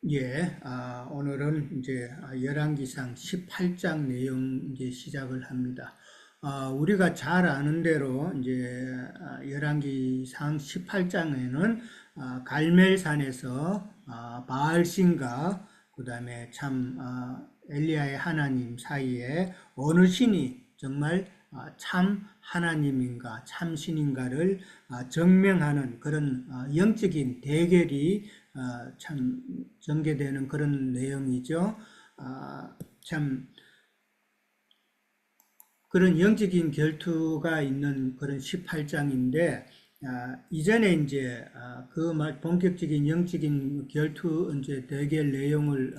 오늘은 이제 열왕기상 18장 내용 이제 시작을 합니다. 우리가 잘 아는 대로 이제 열왕기상 18장에는 갈멜산에서 바알신과 그다음에 참 엘리야의 하나님 사이에 어느 신이 정말 참 하나님인가 참 신인가를 증명하는 그런 영적인 대결이 참 전개되는 그런 내용이죠. 참 그런 영적인 결투가 있는 그런 18장인데 이전에 이제 그 본격적인 영적인 결투 이제 대결 내용을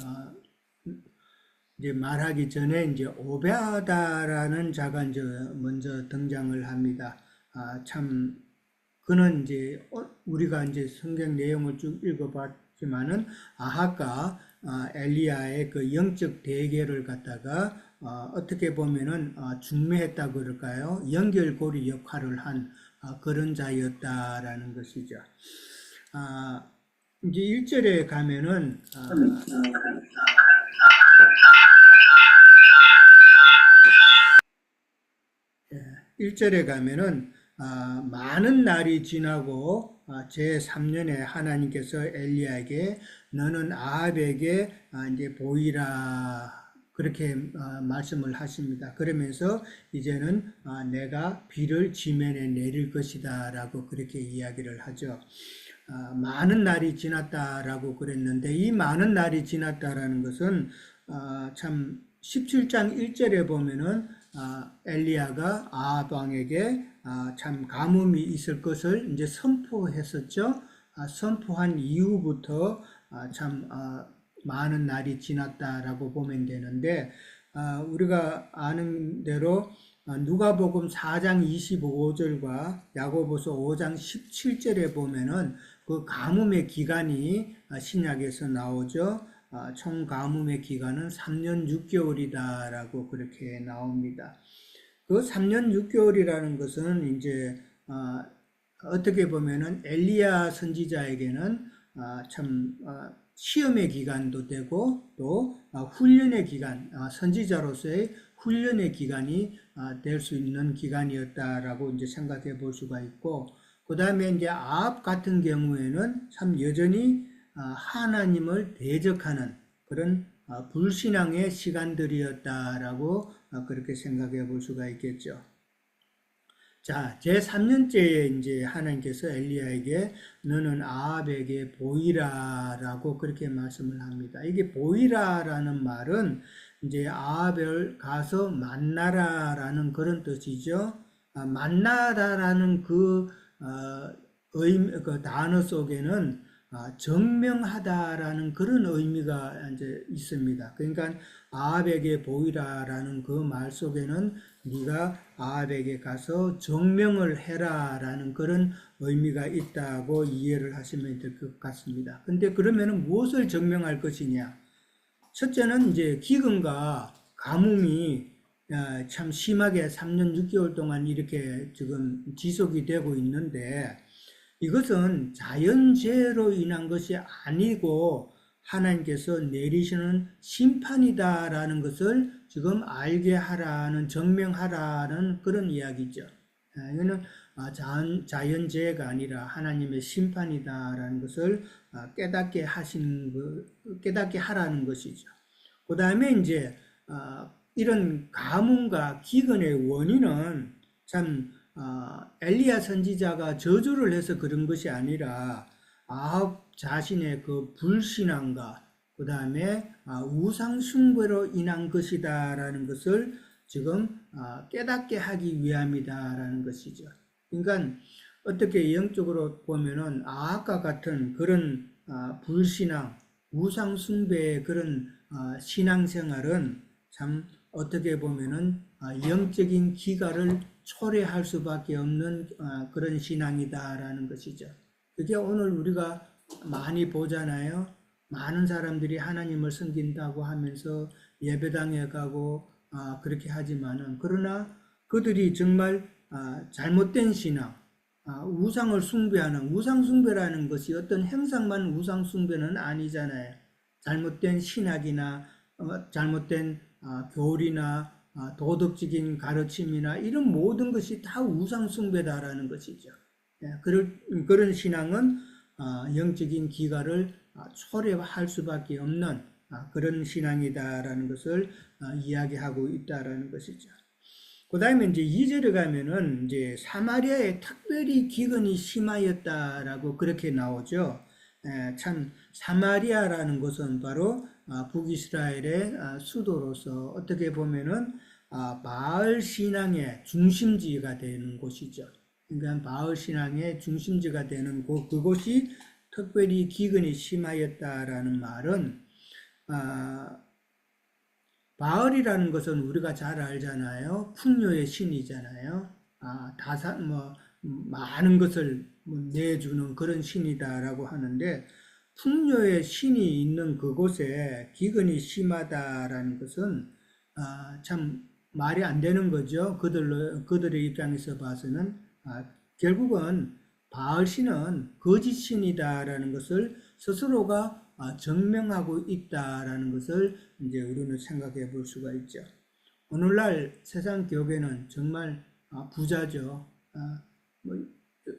이제 말하기 전에 이제 오베아다라는 자가 이제 먼저 등장을 합니다. 참 그는 이제 우리가 이제 성경 내용을 쭉 읽어봤지만은 아하가 엘리야의 그 영적 대결을 갖다가 어떻게 보면은 중매했다 그럴까요? 연결고리 역할을 한 그런 자였다라는 것이죠. 이제 1절에 가면은 1절에 가면은 많은 날이 지나고 제3년에 하나님께서 엘리야에게 너는 아합에게 이제 보이라 그렇게 말씀을 하십니다. 그러면서 이제는 내가 비를 지면에 내릴 것이다 라고 그렇게 이야기를 하죠. 많은 날이 지났다라고 그랬는데 이 많은 날이 지났다라는 것은 참 17장 1절에 보면은 엘리야가 아합 왕에게 참 가뭄이 있을 것을 이제 선포했었죠. 선포한 이후부터 참 많은 날이 지났다라고 보면 되는데 우리가 아는 대로 누가복음 4장 25절과 야고보서 5장 17절에 보면은 그 가뭄의 기간이 신약에서 나오죠. 총 가뭄의 기간은 3년 6개월이다라고 그렇게 나옵니다. 그 3년 6개월이라는 것은 이제 어떻게 보면은 엘리야 선지자에게는 참 시험의 기간도 되고 또 훈련의 기간, 선지자로서의 훈련의 기간이 될 수 있는 기간이었다라고 이제 생각해 볼 수가 있고, 그 다음에 이제 아합 같은 경우에는 참 여전히 하나님을 대적하는 그런 불신앙의 시간들이었다라고 그렇게 생각해 볼 수가 있겠죠. 자, 제3년째에 이제 하나님께서 엘리야에게 너는 아합에게 보이라라고 그렇게 말씀을 합니다. 이게 보이라라는 말은 이제 아합을 가서 만나라라는 그런 뜻이죠. 만나다라는 그 그 단어 속에는 증명하다라는 그런 의미가 이제 있습니다. 그러니까 아합에게 보이라라는 그 말 속에는 네가 아합에게 가서 증명을 해라라는 그런 의미가 있다고 이해를 하시면 될 것 같습니다. 근데 그러면은 무엇을 증명할 것이냐? 첫째는 이제 기근과 가뭄이 참 심하게 3년 6개월 동안 이렇게 지금 지속이 되고 있는데 이것은 자연재해로 인한 것이 아니고 하나님께서 내리시는 심판이다라는 것을 지금 알게 하라는, 증명하라는 그런 이야기죠. 이거는 자연재해가 아니라 하나님의 심판이다라는 것을 깨닫게 깨닫게 하라는 것이죠. 그 다음에 이제 이런 가뭄과 기근의 원인은 참 엘리야 선지자가 저주를 해서 그런 것이 아니라 아합 자신의 그 불신앙과 그 다음에 우상 숭배로 인한 것이다라는 것을 지금 깨닫게 하기 위함이다라는 것이죠. 그러니까 어떻게 영적으로 보면은 아합과 같은 그런 불신앙, 우상 숭배의 그런 신앙생활은 참 어떻게 보면은 영적인 기가를 초래할 수밖에 없는 그런 신앙이다라는 것이죠. 그게 오늘 우리가 많이 보잖아요. 많은 사람들이 하나님을 섬긴다고 하면서 예배당에 가고 그렇게 하지만은 그러나 그들이 정말 잘못된 신앙, 우상을 숭배하는 우상 숭배라는 것이 어떤 행상만 우상 숭배는 아니잖아요. 잘못된 신학이나 잘못된 교리나 도덕적인 가르침이나 이런 모든 것이 다 우상 숭배다라는 것이죠. 그런 신앙은 영적인 기가를 초래할 수밖에 없는 그런 신앙이다라는 것을 이야기하고 있다라는 것이죠. 그 다음에 이제 2절에 가면은 이제 사마리아에 특별히 기근이 심하였다라고 그렇게 나오죠. 참 사마리아라는 것은 바로 북이스라엘의 수도로서 어떻게 보면은 바알 신앙의 중심지가 되는 곳이죠. 그러니까 바알 신앙의 중심지가 되는 그곳이 특별히 기근이 심하였다라는 말은 바알이라는 것은 우리가 잘 알잖아요. 풍요의 신이잖아요. 많은 것을 내주는 그런 신이다라고 하는데, 풍요의 신이 있는 그곳에 기근이 심하다라는 것은 참 말이 안 되는 거죠. 그들의 입장에서 봐서는 결국은 바알 신은 거짓 신이다라는 것을 스스로가 증명하고 있다라는 것을 이제 우리는 생각해 볼 수가 있죠. 오늘날 세상 교회는 정말 부자죠.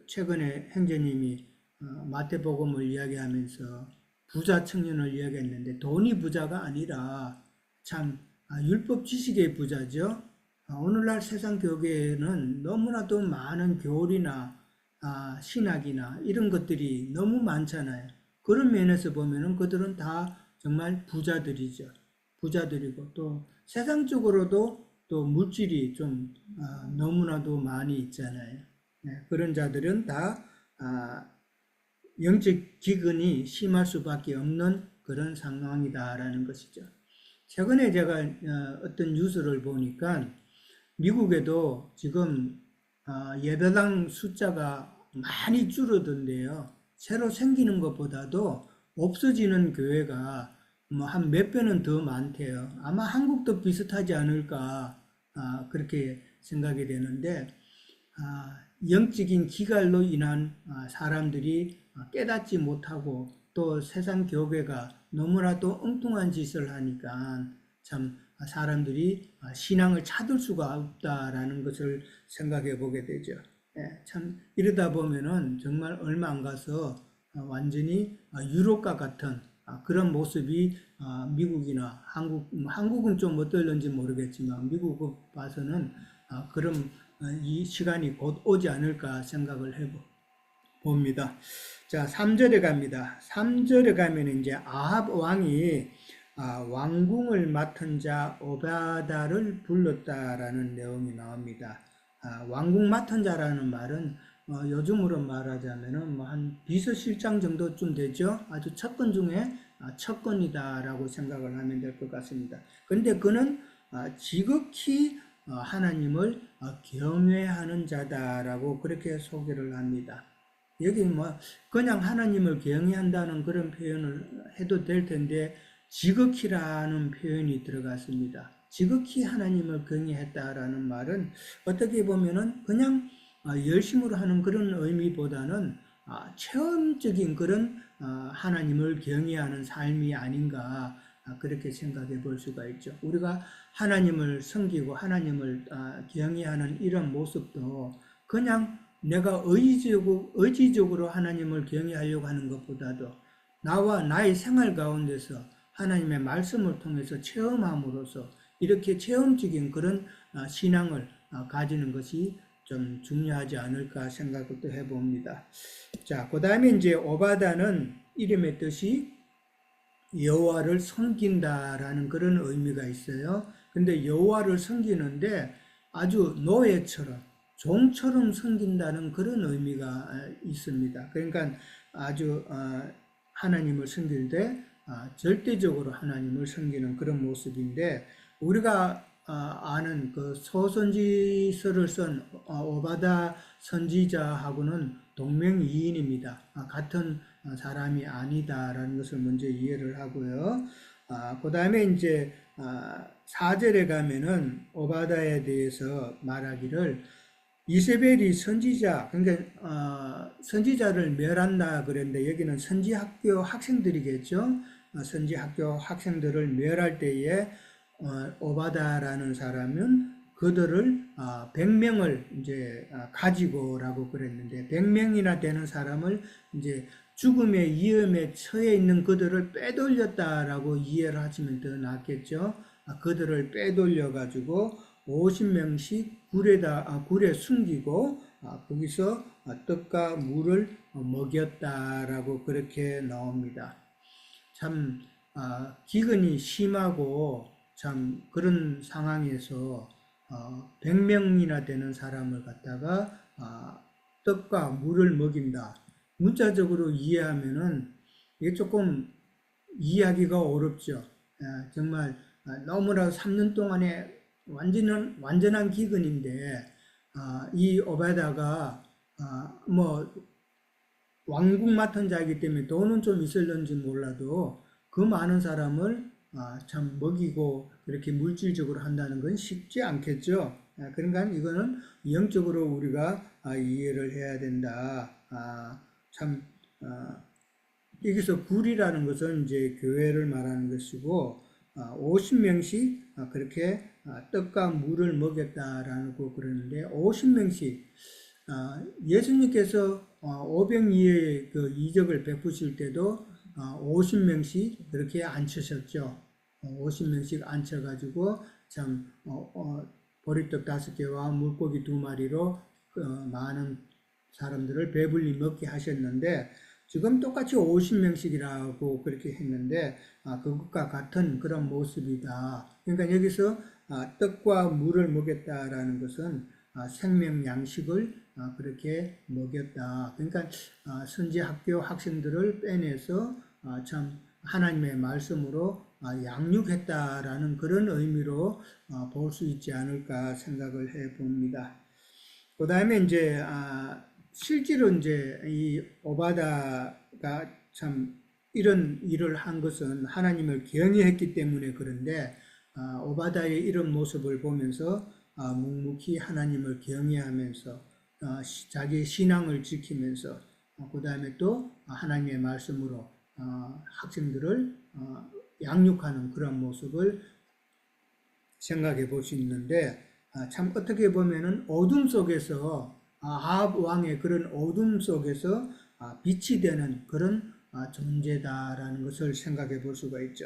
최근에 형제님이 마태복음을 이야기하면서 부자 청년을 이야기했는데 돈이 부자가 아니라 참 율법 지식의 부자죠. 오늘날 세상 교회에는 너무나도 많은 교리나 신학이나 이런 것들이 너무 많잖아요. 그런 면에서 보면은 그들은 다 정말 부자들이죠. 부자들이고 또 세상적으로도 또 물질이 좀 너무나도 많이 있잖아요. 그런 자들은 다 영적 기근이 심할 수밖에 없는 그런 상황이다라는 것이죠. 최근에 제가 어떤 뉴스를 보니까 미국에도 지금 예배당 숫자가 많이 줄어든대요. 새로 생기는 것보다도 없어지는 교회가 뭐 한 몇 배는 더 많대요. 아마 한국도 비슷하지 않을까 그렇게 생각이 되는데 영적인 기갈로 인한 사람들이 깨닫지 못하고 또 세상 교회가 너무나도 엉뚱한 짓을 하니까 참 사람들이 신앙을 찾을 수가 없다라는 것을 생각해 보게 되죠. 참 이러다 보면은 정말 얼마 안 가서 완전히 유럽과 같은 그런 모습이 미국이나 한국은 좀 어떨는지 모르겠지만 미국 봐서는 그런 이 시간이 곧 오지 않을까 생각을 해 봅니다. 자, 3절에 갑니다. 3절에 가면 이제 아합 왕이 왕궁을 맡은 자 오바다를 불렀다라는 내용이 나옵니다. 왕궁 맡은 자라는 말은 요즘으로 말하자면은 뭐 한 비서실장 정도쯤 되죠. 아주 첩권 중에 첩권이다라고 생각을 하면 될 것 같습니다. 그런데 그는 지극히 하나님을 경외하는 자다라고 그렇게 소개를 합니다. 여기 뭐 그냥 하나님을 경외한다는 그런 표현을 해도 될 텐데 지극히라는 표현이 들어갔습니다. 지극히 하나님을 경외했다라는 말은 어떻게 보면은 그냥 열심으로 하는 그런 의미보다는 체험적인 그런 하나님을 경외하는 삶이 아닌가 그렇게 생각해 볼 수가 있죠. 우리가 하나님을 섬기고 하나님을 경외하는 이런 모습도 그냥 내가 의지적으로 하나님을 경외하려고 하는 것보다도 나와 나의 생활 가운데서 하나님의 말씀을 통해서 체험함으로써 이렇게 체험적인 그런 신앙을 가지는 것이 좀 중요하지 않을까 생각을 또 해봅니다. 자, 그 다음에 이제 오바다는 이름의 뜻이 여호와를 섬긴다라는 그런 의미가 있어요. 근데 여호와를 섬기는데 아주 노예처럼 종처럼 섬긴다는 그런 의미가 있습니다. 그러니까 아주 하나님을 섬길 때 절대적으로 하나님을 섬기는 그런 모습인데 우리가 아는 그 소선지서를 쓴 오바다 선지자하고는 동명이인입니다. 같은 사람이 아니다라는 것을 먼저 이해를 하고요. 그 다음에 이제 4절에 가면은 오바다에 대해서 말하기를 이세벨이 선지자, 그러니까 선지자를 멸한다 그랬는데 여기는 선지학교 학생들이겠죠. 선지학교 학생들을 멸할 때에 오바다라는 사람은 그들을 100명을 이제 가지고라고 그랬는데 100명이나 되는 사람을 이제 죽음의 위험에 처해 있는 그들을 빼돌렸다라고 이해를 하시면 더 낫겠죠. 그들을 빼돌려 가지고 50명씩 굴에 숨기고 거기서 떡과 물을 먹였다라고 그렇게 나옵니다. 참 기근이 심하고 참 그런 상황에서 100명이나 되는 사람을 갖다가 떡과 물을 먹인다. 문자적으로 이해하면은 이게 조금 이해하기가 어렵죠. 정말 너무나 3년 동안에 완전한 기근인데 이 오베다가 뭐 왕궁 맡은 자이기 때문에 돈은 좀 있을런지 몰라도 그 많은 사람을 참 먹이고 그렇게 물질적으로 한다는 건 쉽지 않겠죠. 그러니까 이거는 영적으로 우리가 이해를 해야 된다. 참 여기서 굴이라는 것은 이제 교회를 말하는 것이고 50명씩 그렇게 떡과 물을 먹였다라고 그러는데 50명씩 예수님께서 오병이의 그 이적을 베푸실 때도 50명씩 그렇게 앉히셨죠. 50명씩 앉혀가지고 참 보리떡 5개와 물고기 2마리로 많은 사람들을 배불리 먹게 하셨는데 지금 똑같이 50명씩이라고 그렇게 했는데 그것과 같은 그런 모습이다. 그러니까 여기서 떡과 물을 먹였다라는 것은 생명 양식을 그렇게 먹였다. 그러니까 선지학교 학생들을 빼내서 참 하나님의 말씀으로 양육했다라는 그런 의미로 볼 수 있지 않을까 생각을 해 봅니다. 그 다음에 이제 실제로 이제 이 오바다가 참 이런 일을 한 것은 하나님을 경외했기 때문에 그런데 오바다의 이런 모습을 보면서 묵묵히 하나님을 경외하면서 자기의 신앙을 지키면서 그 다음에 또 하나님의 말씀으로 학생들을 양육하는 그런 모습을 생각해 볼 수 있는데 참 어떻게 보면은 어둠 속에서 아합 왕의 그런 어둠 속에서 빛이 되는 그런 존재다라는 것을 생각해 볼 수가 있죠.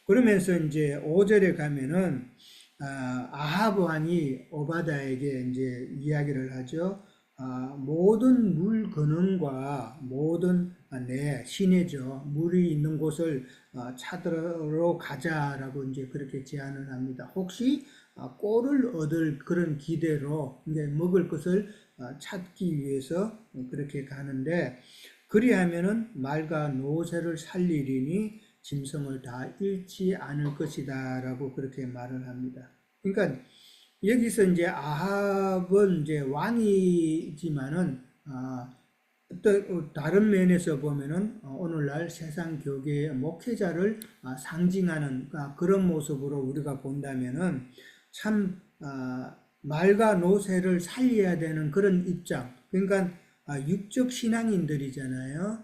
그러면서 이제 5절에 가면은 아합 왕이 오바다에게 이제 이야기를 하죠. 모든 물 근원과 모든 내 시내죠. 물이 있는 곳을 찾으러 가자라고 이제 그렇게 제안을 합니다. 혹시 꼴을 얻을 그런 기대로 이제 먹을 것을 찾기 위해서 그렇게 가는데 그리하면은 말과 노새를 살리리니 짐승을 다 잃지 않을 것이다라고 그렇게 말을 합니다. 그러니까 여기서 이제 아합은 이제 왕이지만은 또 다른 면에서 보면은 오늘날 세상 교계의 목회자를 상징하는 그런 모습으로 우리가 본다면은 참 말과 노새를 살려야 되는 그런 입장. 그러니까 육적 신앙인들이잖아요.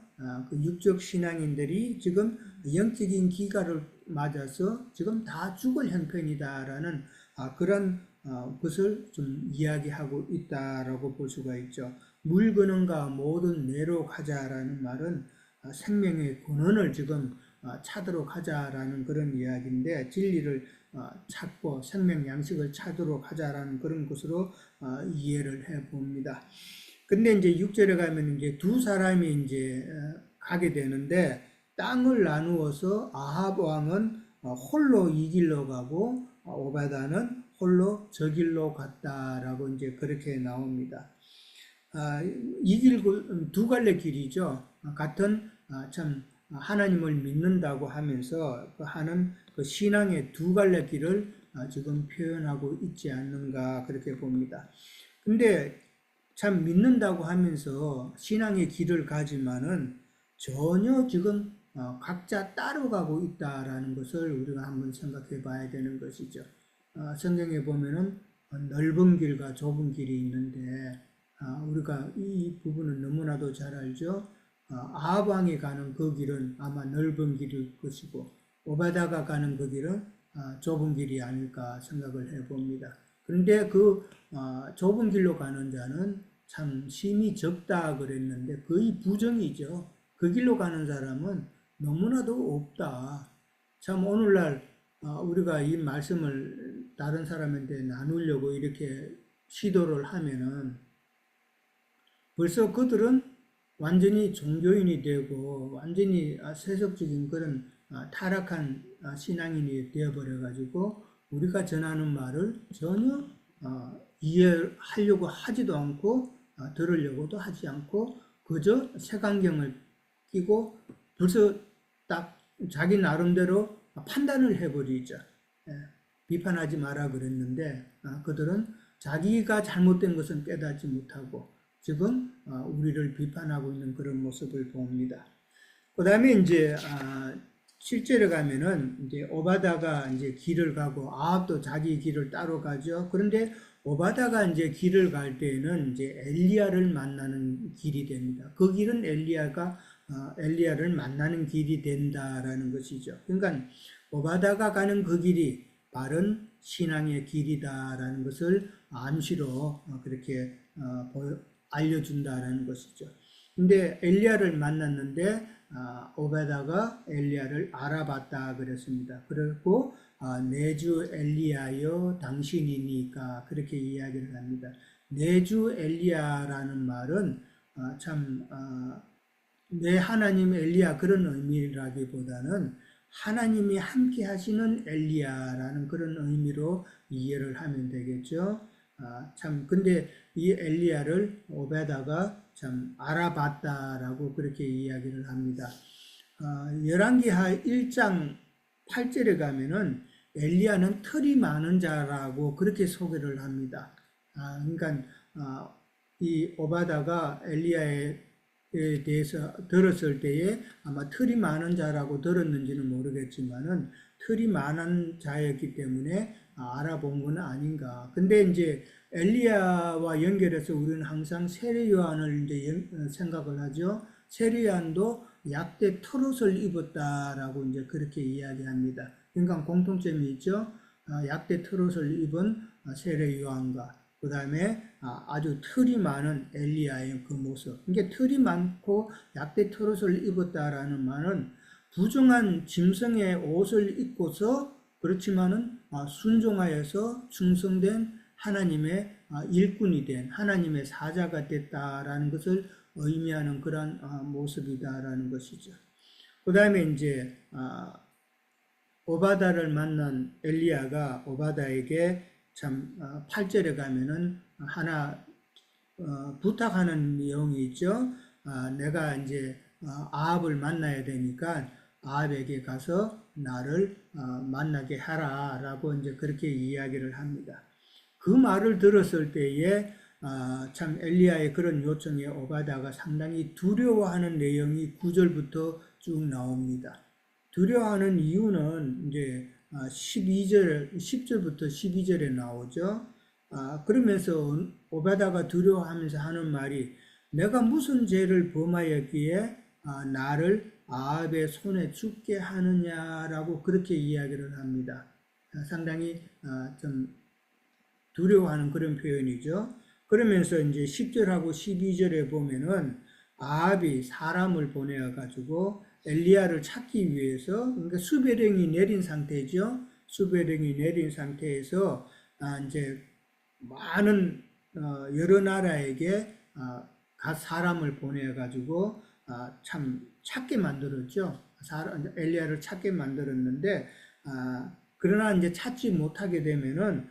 그 육적 신앙인들이 지금 영적인 기가를 맞아서 지금 다 죽을 형편이다라는 그런 것을 좀 이야기하고 있다라고 볼 수가 있죠. 물 근원과 모든 내로 가자라는 말은 생명의 근원을 지금 찾으러 가자라는 그런 이야기인데 진리를 찾고 생명 양식을 찾으러 가자라는 그런 것으로 이해를 해 봅니다. 근데 이제 6절에 가면 이제 두 사람이 이제 가게 되는데 땅을 나누어서 아합 왕은 홀로 이 길로 가고 오바다는 홀로 저 길로 갔다라고 이제 그렇게 나옵니다. 이 길 두 갈래 길이죠. 같은 참 하나님을 믿는다고 하면서 하는 그 신앙의 두 갈래 길을 지금 표현하고 있지 않는가 그렇게 봅니다. 근데 참 믿는다고 하면서 신앙의 길을 가지만은 전혀 지금 각자 따로 가고 있다라는 것을 우리가 한번 생각해 봐야 되는 것이죠. 성경에 보면은 넓은 길과 좁은 길이 있는데 우리가 이 부분은 너무나도 잘 알죠. 아합 왕이 가는 그 길은 아마 넓은 길일 것이고 오바다가 가는 그 길은 좁은 길이 아닐까 생각을 해봅니다. 그런데 그 좁은 길로 가는 자는 참 심히 적다 그랬는데 거의 부정이죠. 그 길로 가는 사람은 너무나도 없다. 참 오늘날 우리가 이 말씀을 다른 사람한테 나누려고 이렇게 시도를 하면은 벌써 그들은 완전히 종교인이 되고 완전히 세속적인 그런 타락한 신앙인이 되어버려가지고 우리가 전하는 말을 전혀 이해하려고 하지도 않고 들으려고도 하지 않고 그저 색안경을 끼고 벌써 딱 자기 나름대로 판단을 해버리죠. 비판하지 마라 그랬는데 그들은 자기가 잘못된 것은 깨닫지 못하고 지금 우리를 비판하고 있는 그런 모습을 봅니다. 그 다음에 이제 7절에 가면은 이제 오바다가 이제 길을 가고 아합도 자기 길을 따로 가죠. 그런데 오바다가 이제 길을 갈 때에는 이제 엘리야를 만나는 길이 됩니다. 그 길은 엘리야를 만나는 길이 된다라는 것이죠. 그러니까 오바다가 가는 그 길이 바른 신앙의 길이다라는 것을 암시로 그렇게 알려준다라는 것이죠. 근데 엘리야를 만났는데 오바다가 엘리야를 알아봤다 그랬습니다. 그리고 내주 엘리야여 당신이니까 그렇게 이야기를 합니다. 내주 엘리야라는 말은 참 내 하나님 엘리야 그런 의미라기보다는 하나님이 함께 하시는 엘리야라는 그런 의미로 이해를 하면 되겠죠. 참 근데 이 엘리야를 오베다가 참 알아봤다라고 그렇게 이야기를 합니다. 열왕기하 1장 8절에 가면은 엘리야는 털이 많은 자라고 그렇게 소개를 합니다. 그러니까 이 오바다가 엘리야에 대해서 들었을 때에 아마 털이 많은 자라고 들었는지는 모르겠지만은 털이 많은 자였기 때문에 알아본 건 아닌가. 근데 이제 엘리야와 연결해서 우리는 항상 세례 요한을 이제 생각을 하죠. 세례 요한도 약대 털옷을 입었다라고 이제 그렇게 이야기합니다. 그러니까 공통점이 있죠. 약대 털옷을 입은 세례 요한과 그 다음에 아주 털이 많은 엘리야의 그 모습. 이게 털이 많고 약대 털옷을 입었다라는 말은 부정한 짐승의 옷을 입고서 그렇지만은 순종하여서 충성된 하나님의 일꾼이 된 하나님의 사자가 됐다라는 것을 의미하는 그런 모습이다라는 것이죠. 그 다음에 이제 오바다를 만난 엘리야가 오바다에게 참 8절에 가면은 하나 부탁하는 내용이 있죠. 내가 이제 아합을 만나야 되니까 아합에게 가서 나를 만나게 하라라고 이제 그렇게 이야기를 합니다. 그 말을 들었을 때에 참 엘리야의 그런 요청에 오바다가 상당히 두려워하는 내용이 9절부터 쭉 나옵니다. 두려워하는 이유는 이제 10절부터 12절에 나오죠. 그러면서 오바다가 두려워하면서 하는 말이 내가 무슨 죄를 범하였기에 나를 아합의 손에 죽게 하느냐라고 그렇게 이야기를 합니다. 상당히 좀 두려워하는 그런 표현이죠. 그러면서 이제 10절하고 12절에 보면은 아합이 사람을 보내어 가지고 엘리야를 찾기 위해서 그러니까 수배령이 내린 상태죠. 수배령이 내린 상태에서 이제 많은 여러 나라에게 사람을 보내어 가지고 참 찾게 만들었죠. 엘리야를 찾게 만들었는데 그러나 이제 찾지 못하게 되면은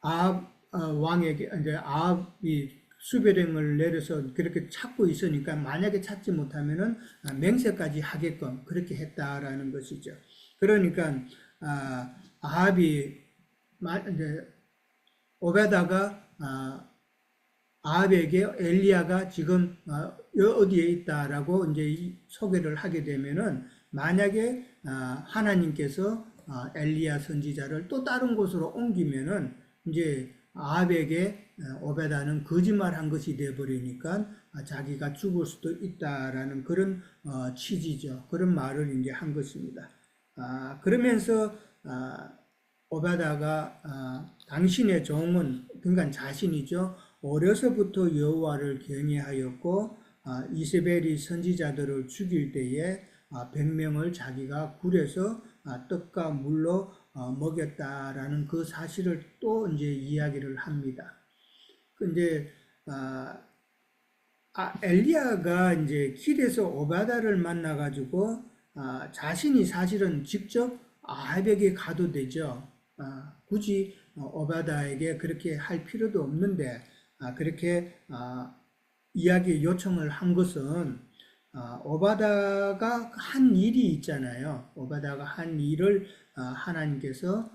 아합 왕에게 이제 아합이 수배령을 내려서 그렇게 찾고 있으니까 만약에 찾지 못하면은 맹세까지 하게끔 그렇게 했다라는 것이죠. 그러니까 아합이 이제 오베다가 아합에게 엘리야가 지금 어디에 있다라고 이제 소개를 하게 되면은 만약에 하나님께서 엘리야 선지자를 또 다른 곳으로 옮기면은 이제 아합에게 오베다는 거짓말한 것이 되어버리니까 자기가 죽을 수도 있다라는 그런 취지죠. 그런 말을 이제 한 것입니다. 그러면서 오베다가 당신의 종은 그러니까 자신이죠. 어려서부터 여호와를 경외하였고 이세벨이 선지자들을 죽일 때에 100명을 자기가 굴에서 떡과 물로 먹였다라는 그 사실을 또 이제 이야기를 합니다. 근데 엘리야가 이제 길에서 오바다를 만나가지고 자신이 사실은 직접 아합에게 가도 되죠. 굳이 오바다에게 그렇게 할 필요도 없는데 그렇게 이야기 요청을 한 것은 오바다가 한 일이 있잖아요. 오바다가 한 일을 하나님께서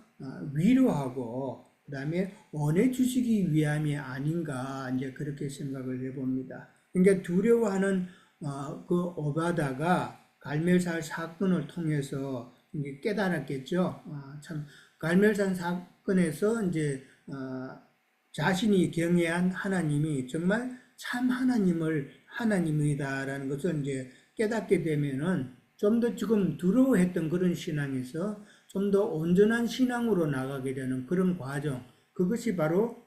위로하고 그다음에 원해 주시기 위함이 아닌가 이제 그렇게 생각을 해봅니다. 그러니까 두려워하는 그 오바다가 갈멜산 사건을 통해서 이제 깨달았겠죠. 참 갈멜산 사건에서 이제 자신이 경외한 하나님이 정말 참 하나님이다라는 것을 이제 깨닫게 되면은 좀 더 지금 두려워했던 그런 신앙에서 좀 더 온전한 신앙으로 나가게 되는 그런 과정, 그것이 바로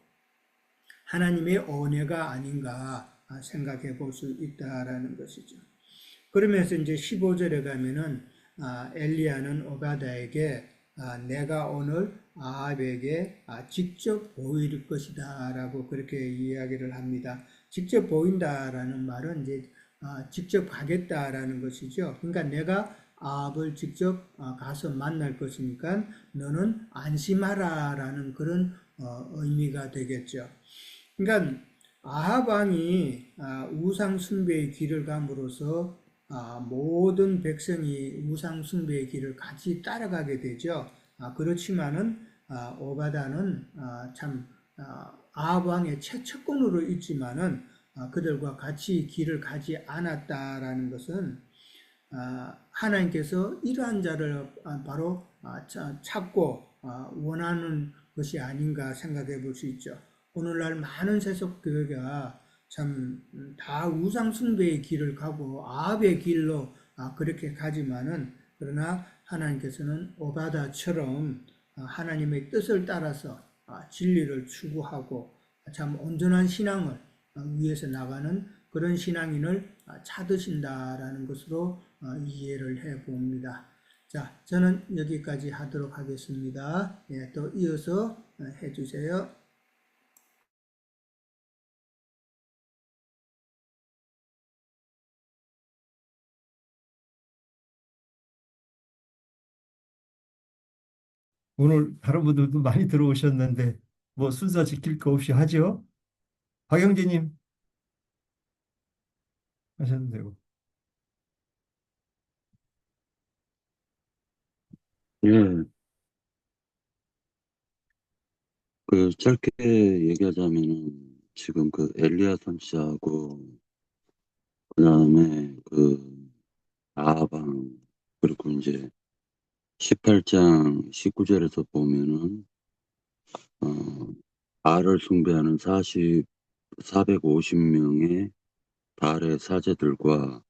하나님의 은혜가 아닌가 생각해 볼 수 있다라는 것이죠. 그러면서 이제 15절에 가면은 엘리야는 오바다에게 내가 오늘 아합에게 직접 보일 것이다라고 그렇게 이야기를 합니다. 직접 보인다라는 말은 이제 직접 가겠다라는 것이죠. 그러니까 내가 아합을 직접 가서 만날 것이니까 너는 안심하라라는 그런 의미가 되겠죠. 그러니까 아합 왕이 우상 숭배의 길을 감으로써 모든 백성이 우상 숭배의 길을 같이 따라가게 되죠. 그렇지만은 오바다는 참 아합 왕의 최측근으로 있지만은 그들과 같이 길을 가지 않았다라는 것은 하나님께서 이러한 자를 바로 찾고 원하는 것이 아닌가 생각해 볼 수 있죠. 오늘날 많은 세속교회가 참 다 우상 숭배의 길을 가고 아합의 길로 그렇게 가지만은 그러나 하나님께서는 오바다처럼 하나님의 뜻을 따라서 진리를 추구하고 참 온전한 신앙을 위해서 나가는 그런 신앙인을 찾으신다라는 것으로 이해를 해 봅니다. 자, 저는 여기까지 하도록 하겠습니다. 예, 또 이어서 해 주세요. 오늘 다른 분들도 많이 들어오셨는데 뭐 순서 지킬 거 없이 하죠. 박영진님 하셔도 되고. 예, 짧게 얘기하자면은, 지금 엘리야 선지자하고, 그 다음에 아방, 그리고 이제 18장 19절에서 보면은, 어, 바알을 숭배하는 450명의 바알의 사제들과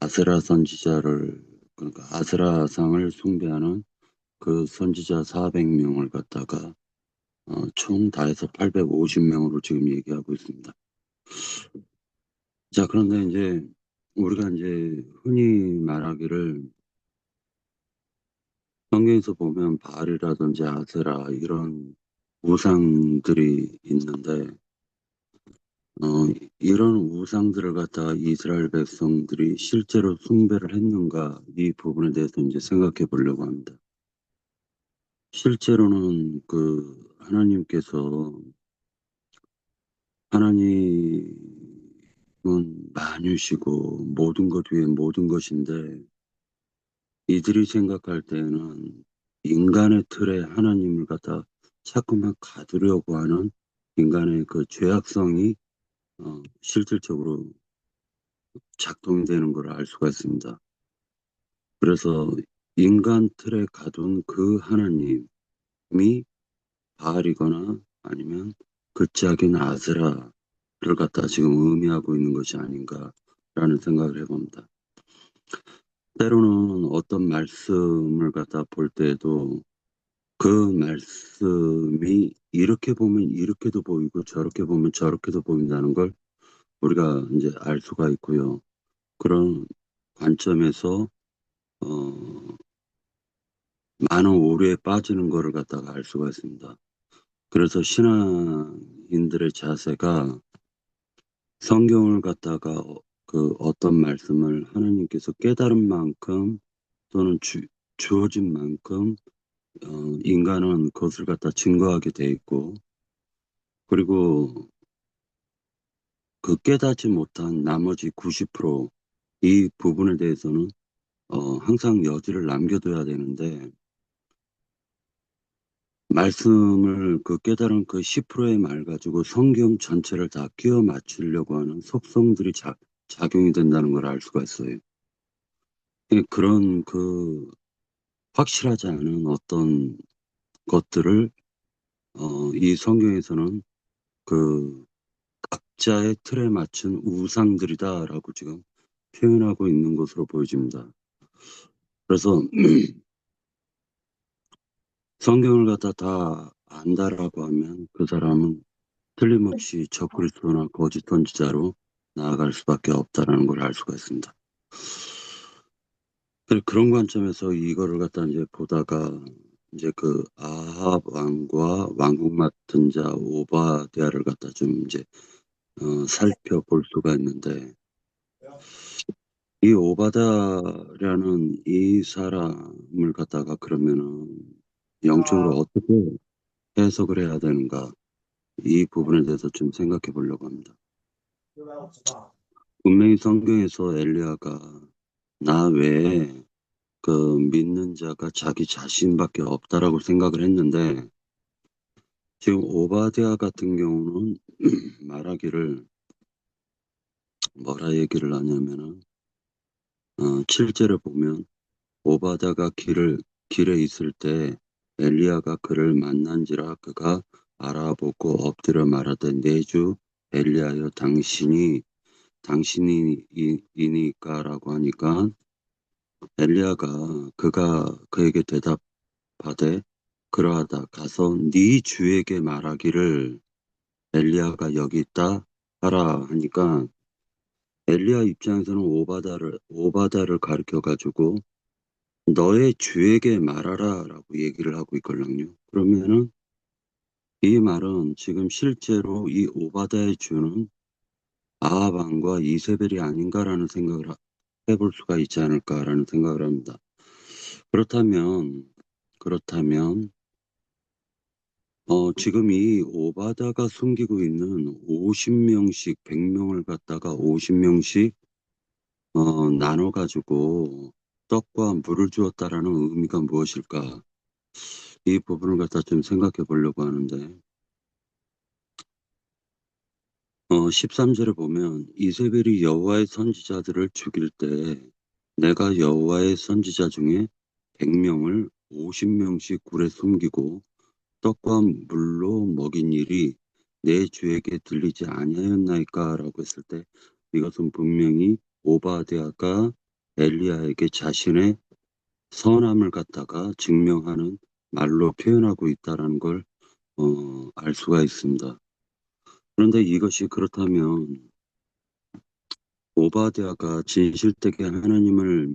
아세라 선지자를, 그러니까 아세라상을 숭배하는 그 선지자 400명을 갖다가 총 다 해서 850명으로 지금 얘기하고 있습니다. 자, 그런데 이제 우리가 이제 흔히 말하기를 성경에서 보면 바알이라든지 아세라 이런 우상들이 있는데 이런 우상들을 갖다가 이스라엘 백성들이 실제로 숭배를 했는가 이 부분에 대해서 이제 생각해 보려고 합니다. 실제로는 하나님은 만유시고 모든 것 위에 모든 것인데 이들이 생각할 때는 인간의 틀에 하나님을 갖다 자꾸만 가두려고 하는 인간의 그 죄악성이 실질적으로 작동되는 걸 알 수가 있습니다. 그래서 인간 틀에 가둔 그 하나님이 바알이거나 아니면 그 짝인 아즈라를 갖다 지금 의미하고 있는 것이 아닌가라는 생각을 해봅니다. 때로는 어떤 말씀을 갖다 볼 때에도 그 말씀이 이렇게 보면 이렇게도 보이고 저렇게 보면 저렇게도 보인다는 걸 우리가 이제 알 수가 있고요. 그런 관점에서 어, 많은 오류에 빠지는 거를 갖다가 알 수가 있습니다. 그래서 신앙인들의 자세가 성경을 갖다가 그 어떤 말씀을 하나님께서 깨달은 만큼 또는 주어진 만큼 인간은 그것을 갖다 증거하게 돼 있고, 그리고 그 깨닫지 못한 나머지 90%이 부분에 대해서는 항상 여지를 남겨둬야 되는데, 말씀을 그 깨달은 그 10%의 말 가지고 성경 전체를 다 끼워 맞추려고 하는 속성들이 작용이 된다는 걸 알 수가 있어요. 그런 그 확실하지 않은 어떤 것들을 이 성경에서는 그 각자의 틀에 맞춘 우상들이다라고 지금 표현하고 있는 것으로 보여집니다. 그래서 성경을 갖다 다 안다라고 하면 그 사람은 틀림없이 적그리스도나 거짓 선지자로 나아갈 수밖에 없다라는 걸 알 수가 있습니다. 그런 관점에서 이거를 갖다 이제 보다가 이제 그 아합 왕과 왕국 맡은 자 오바댜를 갖다 좀 이제 살펴볼 수가 있는데, 이 오바다라는 이 사람을 갖다가 그러면은 영적으로 어떻게 해석을 해야 되는가, 이 부분에 대해서 좀 생각해 보려고 합니다. 분명히 성경에서 엘리야가 나 외에 그 믿는 자가 자기 자신밖에 없다라고 생각을 했는데, 지금 오바댜 같은 경우는 말하기를 뭐라 얘기를 하냐면은 7절에 보면 오바댜가 길에 있을 때 엘리야가 그를 만난지라 그가 알아보고 엎드려 말하되 내 주 엘리야여 당신이니까라고 하니까 엘리야가 그가 그에게 대답하되 그러하다 가서 네 주에게 말하기를 엘리야가 여기 있다 하라 하니까, 엘리야 입장에서는 오바다를 가르쳐 가지고 너의 주에게 말하라 라고 얘기를 하고 있걸랑요. 그러면은 이 말은 지금 실제로 이 오바다의 주는 아합 왕과 이세벨이 아닌가라는 생각을 해볼 수가 있지 않을까라는 생각을 합니다. 그렇다면 지금 이 오바다가 숨기고 있는 50명씩 100명을 갖다가 50명씩 나눠 가지고 떡과 물을 주었다라는 의미가 무엇일까? 이 부분을 갖다 좀 생각해 보려고 하는데, 13절에 보면 이세벨이 여호와의 선지자들을 죽일 때 내가 여호와의 선지자 중에 100명을 50명씩 굴에 숨기고 떡과 물로 먹인 일이 내 주에게 들리지 아니하였나이까? 라고 했을 때, 이것은 분명히 오바댜가 엘리야에게 자신의 선함을 갖다가 증명하는 말로 표현하고 있다는 걸 알 수가 있습니다. 그런데 이것이 그렇다면 오바댜가 진실되게 하나님을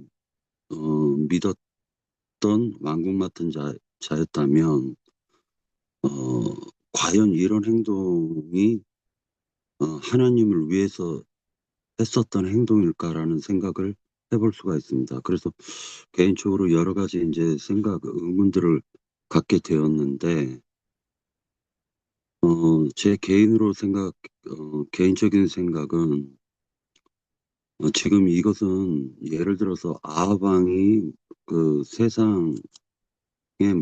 믿었던 왕국 맡은 자였다면 과연 이런 행동이 하나님을 위해서 했었던 행동일까라는 생각을 해볼 수가 있습니다. 그래서 개인적으로 여러 가지 이제 의문들을 갖게 되었는데, 제 개인적인 생각은, 지금 이것은 예를 들어서 아합 왕이 그 세상의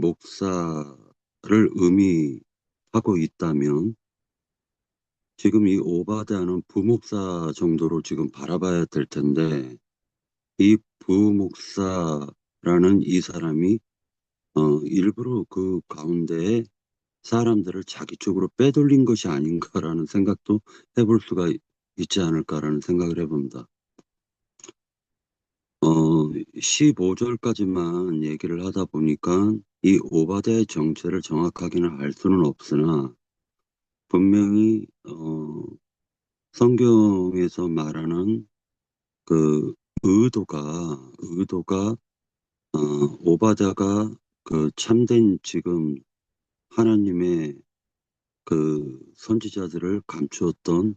목사를 의미하고 있다면, 지금 이 오바댜는 부목사 정도로 지금 바라봐야 될 텐데, 이 부목사라는 이 사람이 일부러 그 가운데에 사람들을 자기 쪽으로 빼돌린 것이 아닌가라는 생각도 해볼 수가 있지 않을까라는 생각을 해봅니다. 15절까지만 얘기를 하다 보니까 이 오바댜의 정체를 정확하게는 알 수는 없으나 분명히 성경에서 말하는 그 의도가 오바댜가 그 참된 지금 하나님의 그 선지자들을 감추었던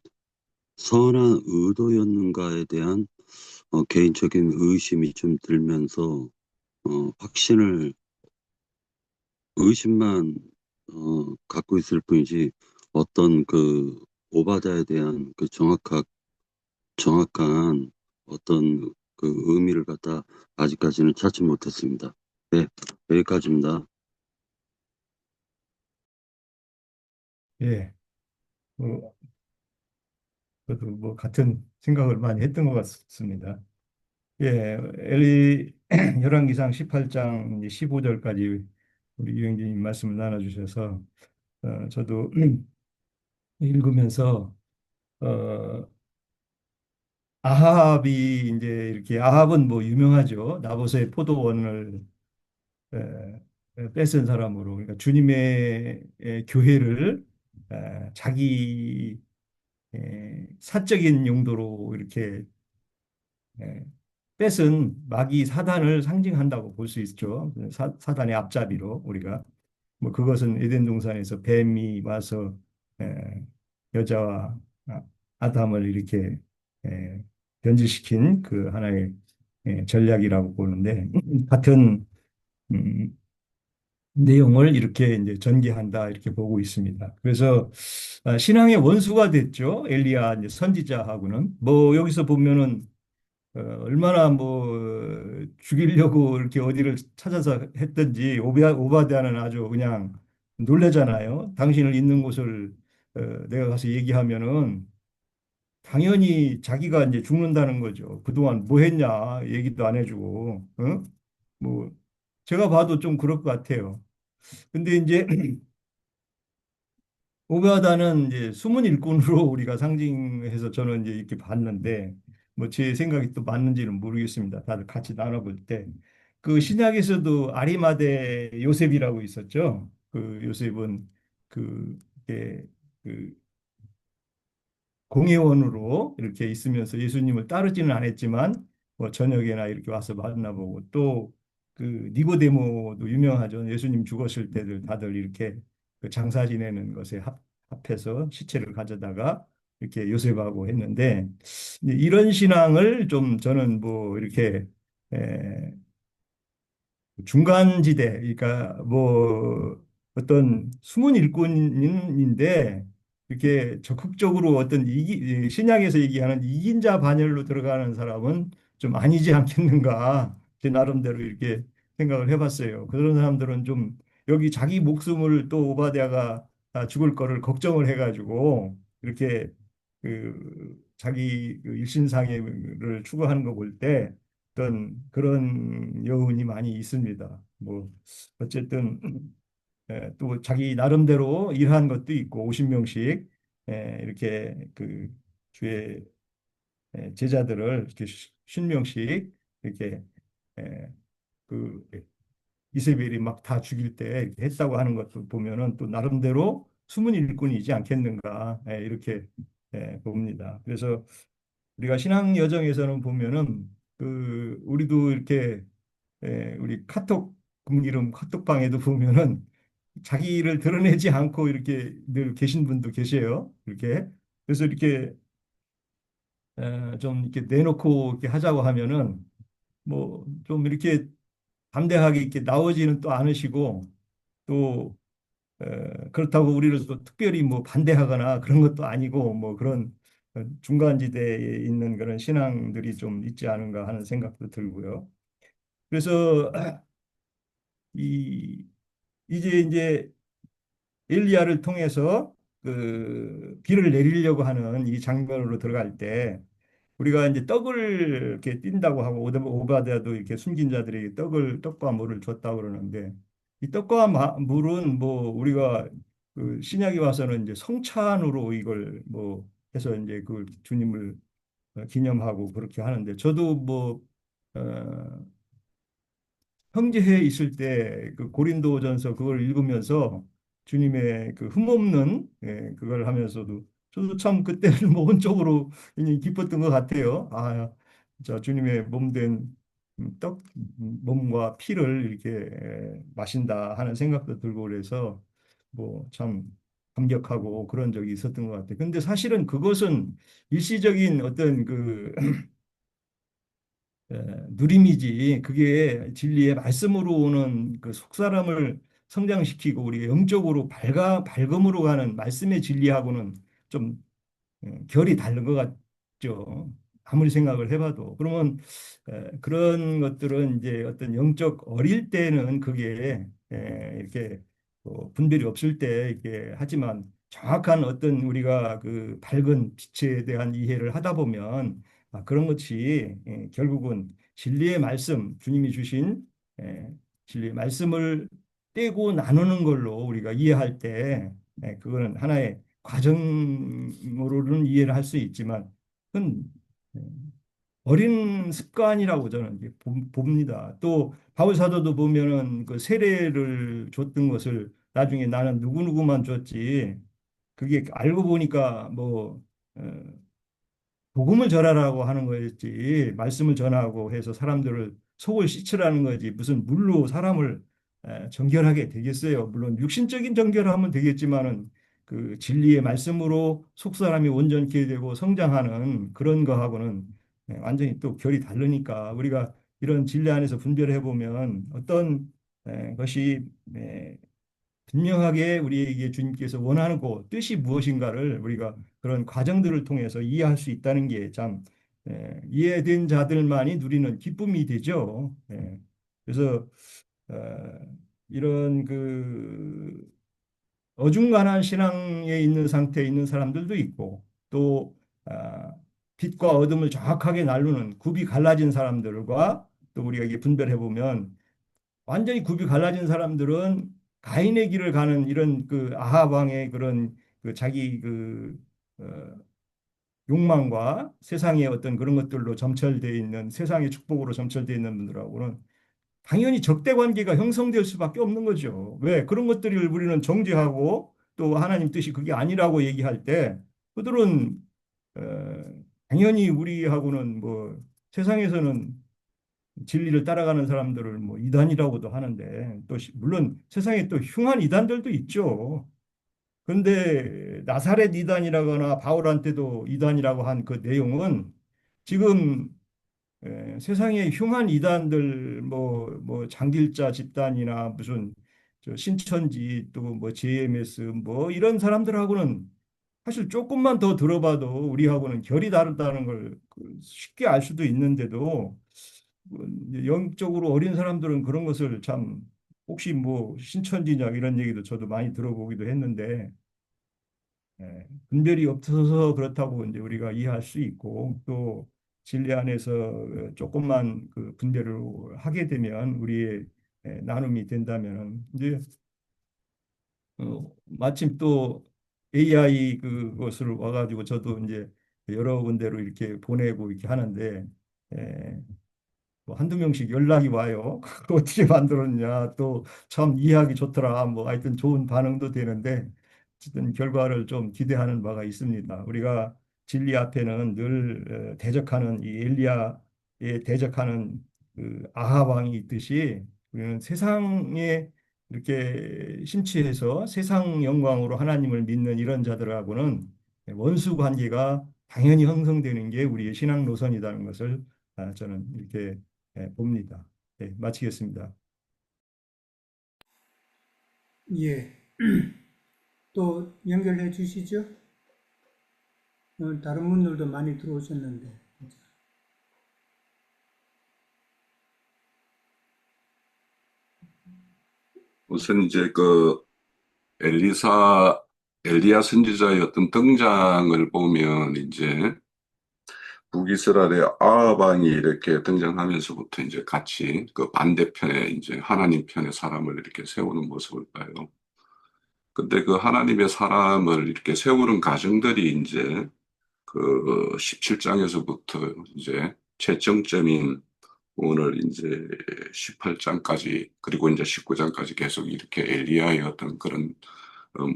선한 의도였는가에 대한 개인적인 의심이 좀 들면서 확신을 의심만 갖고 있을 뿐이지 어떤 그 오바댜에 대한 그 정확한 어떤 그 의미를 갖다 아직까지는 찾지 못했습니다. 네, 여기까지입니다. 예, 저도 뭐 같은 생각을 많이 했던 것 같습니다. 예, 열왕기상 18장 15절까지 우리 유영진님 말씀을 나눠주셔서 저도 읽으면서 어, 아합이 이제 이렇게 아합은 뭐 유명하죠. 나봇의 포도원을 뺏은 사람으로 그러니까 주님의 교회를 자기 사적인 용도로 이렇게 에, 뺏은 마귀 사단을 상징한다고 볼 수 있죠. 사단의 앞잡이로 우리가 뭐 그것은 에덴 동산에서 뱀이 와서 에, 여자와 아담을 이렇게 에, 변질시킨 그 하나의 전략이라고 보는데 같은 음, 내용을 이렇게 이제 전개한다 이렇게 보고 있습니다. 그래서 신앙의 원수가 됐죠. 엘리야 이제 선지자하고는 뭐 여기서 보면은 얼마나 뭐 죽이려고 이렇게 어디를 찾아서 했든지 오바댜는 아주 그냥 놀래잖아요. 당신을 있는 곳을 내가 가서 얘기하면은 당연히 자기가 이제 죽는다는 거죠. 그동안 뭐 했냐 얘기도 안 해주고, 뭐 제가 봐도 좀 그럴 것 같아요. 근데 이제 오베아다는 이제 숨은 일꾼으로 우리가 상징해서 저는 이제 이렇게 봤는데 뭐 제 생각이 또 맞는지는 모르겠습니다. 다들 같이 나눠볼 때 그 신약에서도 아리마대 요셉이라고 있었죠. 그 요셉은 그, 이렇게 그 공회원으로 이렇게 있으면서 예수님을 따르지는 않았지만 뭐 저녁에나 이렇게 와서 만나보고 또 그 니고데모도 유명하죠. 예수님 죽었을 때들 다들 이렇게 그 장사 지내는 것에 합해서 시체를 가져다가 이렇게 요셉하고 했는데 이제 이런 신앙을 좀 저는 뭐 이렇게 중간지대, 그러니까 뭐 어떤 숨은 일꾼인데 이렇게 적극적으로 어떤 신약에서 얘기하는 이긴 자 반열로 들어가는 사람은 좀 아니지 않겠는가 제 나름대로 이렇게 생각을 해봤어요. 그런 사람들은 좀 여기 자기 목숨을 또 오바댜가 죽을 거를 걱정을 해가지고 이렇게 그 자기 그 일신상회를 추구하는 거 볼 때 어떤 그런 여운이 많이 있습니다. 뭐 어쨌든 또 자기 나름대로 일한 것도 있고 50명씩 이렇게 그 주의 제자들을 이렇게 50명씩 이렇게 에, 그 이세벨이 막 다 죽일 때 이렇게 했다고 하는 것도 보면은 또 나름대로 숨은 일꾼이지 않겠는가 이렇게 봅니다. 그래서 우리가 신앙 여정에서는 보면은 그 우리도 이렇게 우리 카톡 금기름 카톡방에도 보면은 자기를 드러내지 않고 이렇게 늘 계신 분도 계세요. 이렇게 그래서 이렇게 좀 이렇게 내놓고 이렇게 하자고 하면은 뭐 좀 이렇게 담대하게 이렇게 나오지는 또 않으시고 또 그렇다고 우리를 또 특별히 뭐 반대하거나 그런 것도 아니고 뭐 그런 중간지대에 있는 그런 신앙들이 좀 있지 않은가 하는 생각도 들고요. 그래서 이 이제 엘리야를 통해서 그 비를 내리려고 하는 이 장면으로 들어갈 때 우리가 이제 떡을 이렇게 띈다고 하고 오바댜도 이렇게 숨긴 자들에게 떡과 물을 줬다고 그러는데 이 떡과 물은 뭐 우리가 그 신약에 와서는 이제 성찬으로 이걸 뭐 해서 이제 그 주님을 기념하고 그렇게 하는데 저도 뭐 어, 형제회 있을 때 그 고린도전서 그걸 읽으면서 주님의 그 흠없는 그걸 하면서도 저도 참 그때는 뭐 온적으로 굉장히 기뻤던 것 같아요. 아, 자 주님의 몸된 떡 몸과 피를 이렇게 마신다 하는 생각도 들고 그래서 뭐 참 감격하고 그런 적이 있었던 것 같아요. 근데 사실은 그것은 일시적인 어떤 그 누림이지 그게 진리의 말씀으로 오는 그 속사람을 성장시키고 우리가 영적으로 밝음으로 가는 말씀의 진리하고는 좀 결이 다른 것 같죠. 아무리 생각을 해봐도. 그러면 그런 것들은 이제 어떤 영적 어릴 때는 그게 이렇게 분별이 없을 때 이렇게 하지만 정확한 어떤 우리가 그 밝은 빛에 대한 이해를 하다 보면 그런 것이 결국은 진리의 말씀, 주님이 주신 예, 진리의 말씀을 떼고 나누는 걸로 우리가 이해할 때 그거는 하나의 과정으로는 이해를 할 수 있지만 그건 예, 어린 습관이라고 저는 이제 봅니다. 또 바울 사도도 보면은 그 세례를 줬던 것을 나중에 나는 누구누구만 줬지 그게 알고 보니까 뭐 복음을 전하라고 하는 거였지 말씀을 전하고 해서 사람들을 속을 씻으라는 거지 무슨 물로 사람을 정결하게 되겠어요. 물론 육신적인 정결하면 되겠지만은 그 진리의 말씀으로 속 사람이 온전케 되고 성장하는 그런 거하고는 완전히 또 결이 다르니까 우리가 이런 진리 안에서 분별해 보면 어떤 것이 분명하게 우리에게 주님께서 원하는 뜻이 무엇인가를 우리가 그런 과정들을 통해서 이해할 수 있다는 게 참 이해된 자들만이 누리는 기쁨이 되죠. 그래서 이런 그 어중간한 신앙에 있는 상태에 있는 사람들도 있고 또 아, 빛과 어둠을 정확하게 나누는 굽이 갈라진 사람들과 또 우리가 이게 분별해 보면 완전히 굽이 갈라진 사람들은 가인의 길을 가는 이런 그 아합 왕의 그런 그 자기 그 어, 욕망과 세상의 어떤 그런 것들로 점철되어 있는 세상의 축복으로 점철되어 있는 분들하고는 당연히 적대 관계가 형성될 수밖에 없는 거죠. 왜? 그런 것들을 우리는 정죄하고 또 하나님 뜻이 그게 아니라고 얘기할 때 그들은 어, 당연히 우리하고는 뭐 세상에서는 진리를 따라가는 사람들을 뭐 이단이라고도 하는데 또 물론 세상에 또 흉한 이단들도 있죠. 그런데 나사렛 이단이라거나 바울한테도 이단이라고 한 그 내용은 지금 세상에 흉한 이단들 뭐 장길자 집단이나 무슨 저 신천지 또 뭐 JMS 뭐 이런 사람들하고는 사실 조금만 더 들어봐도 우리하고는 결이 다르다는 걸 쉽게 알 수도 있는데도 이제 영적으로 어린 사람들은 그런 것을 참 혹시 뭐 신천지냐 이런 얘기도 저도 많이 들어보기도 했는데 분별이 없어서 그렇다고 이제 우리가 이해할 수 있고 또 진리 안에서 조금만 그 분별을 하게 되면 우리의 나눔이 된다면 이제 마침 또 AI 그것을 와가지고 저도 이제 여러 군데로 이렇게 보내고 이렇게 하는데 뭐 한두 명씩 연락이 와요. 그거 어떻게 만들었냐. 또 참 이해하기 좋더라. 뭐 하여튼 좋은 반응도 되는데 어쨌든 결과를 좀 기대하는 바가 있습니다. 우리가 진리 앞에는 늘 대적하는 이 엘리야에 대적하는 그 아하 왕이 있듯이 우리는 세상에 이렇게 심취해서 세상 영광으로 하나님을 믿는 이런 자들하고는 원수 관계가 당연히 형성되는 게 우리의 신앙 노선이라는 것을 저는 이렇게 봅니다. 네, 마치겠습니다. 예. 또 연결해 주시죠. 다른 분들도 많이 들어오셨는데. 우선 이제 그 엘리야 선지자의 어떤 등장을 보면 이제 북이스라엘의 아합 왕이 이렇게 등장하면서부터 이제 같이 그 반대편에 이제 하나님 편의 사람을 이렇게 세우는 모습을 봐요. 근데 그 하나님의 사람을 이렇게 세우는 과정들이 이제 그 17장에서부터 이제 최정점인 오늘 이제 18장까지 그리고 이제 19장까지 계속 이렇게 엘리야의 어떤 그런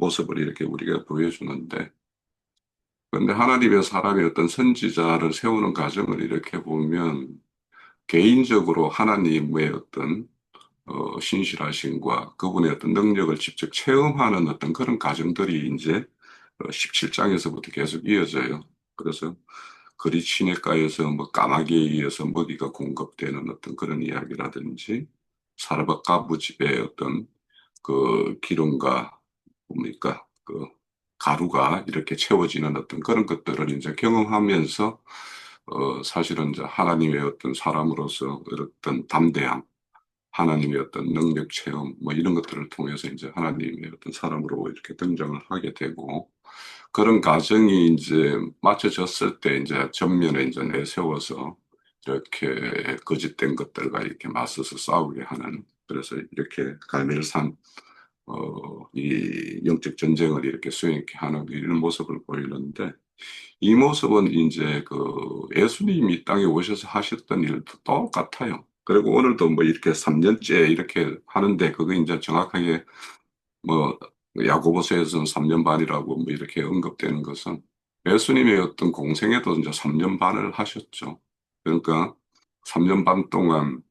모습을 이렇게 우리가 보여주는데 근데 하나님의 사람이 어떤 선지자를 세우는 과정을 이렇게 보면 개인적으로 하나님의 어떤 신실하심과 그분의 어떤 능력을 직접 체험하는 어떤 그런 과정들이 이제 17장에서부터 계속 이어져요. 그래서 그리 시냇가에서 뭐 까마귀에 의해서 먹이가 공급되는 어떤 그런 이야기라든지 사르밧가부 집의 어떤 그 기름과 뭡니까 그 가루가 이렇게 채워지는 어떤 그런 것들을 이제 경험하면서 사실은 이제 하나님의 어떤 사람으로서 어떤 담대함 하나님의 어떤 능력 체험, 뭐 이런 것들을 통해서 이제 하나님의 어떤 사람으로 이렇게 등장을 하게 되고, 그런 과정이 이제 맞춰졌을 때 이제 전면에 이제 내세워서 이렇게 거짓된 것들과 이렇게 맞서서 싸우게 하는, 그래서 이렇게 갈멜산, 이 영적 전쟁을 이렇게 수행케 하는 이런 모습을 보이는데, 이 모습은 이제 그 예수님이 이 땅에 오셔서 하셨던 일도 똑같아요. 그리고 오늘도 뭐 이렇게 3년째 이렇게 하는데 그거 이제 정확하게 뭐 야고보서에서는 3년 반이라고 뭐 이렇게 언급되는 것은 예수님의 어떤 공생에도 이제 3년 반을 하셨죠. 그러니까 3년 반 동안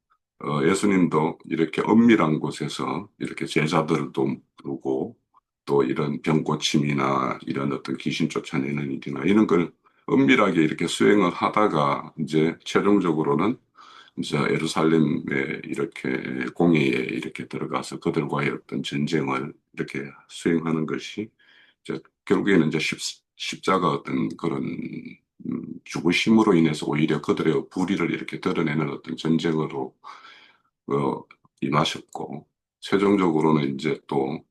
예수님도 이렇게 엄밀한 곳에서 이렇게 제자들도 부르고 또 이런 병 고침이나 이런 어떤 귀신 쫓아내는 일이나 이런 걸 엄밀하게 이렇게 수행을 하다가 이제 최종적으로는 이제 예루살렘에 이렇게 공회에 이렇게 들어가서 그들과의 어떤 전쟁을 이렇게 수행하는 것이 이제 결국에는 이제 십자가 어떤 그런 죽으심으로 인해서 오히려 그들의 불의를 이렇게 드러내는 어떤 전쟁으로 임하셨고 최종적으로는 이제 또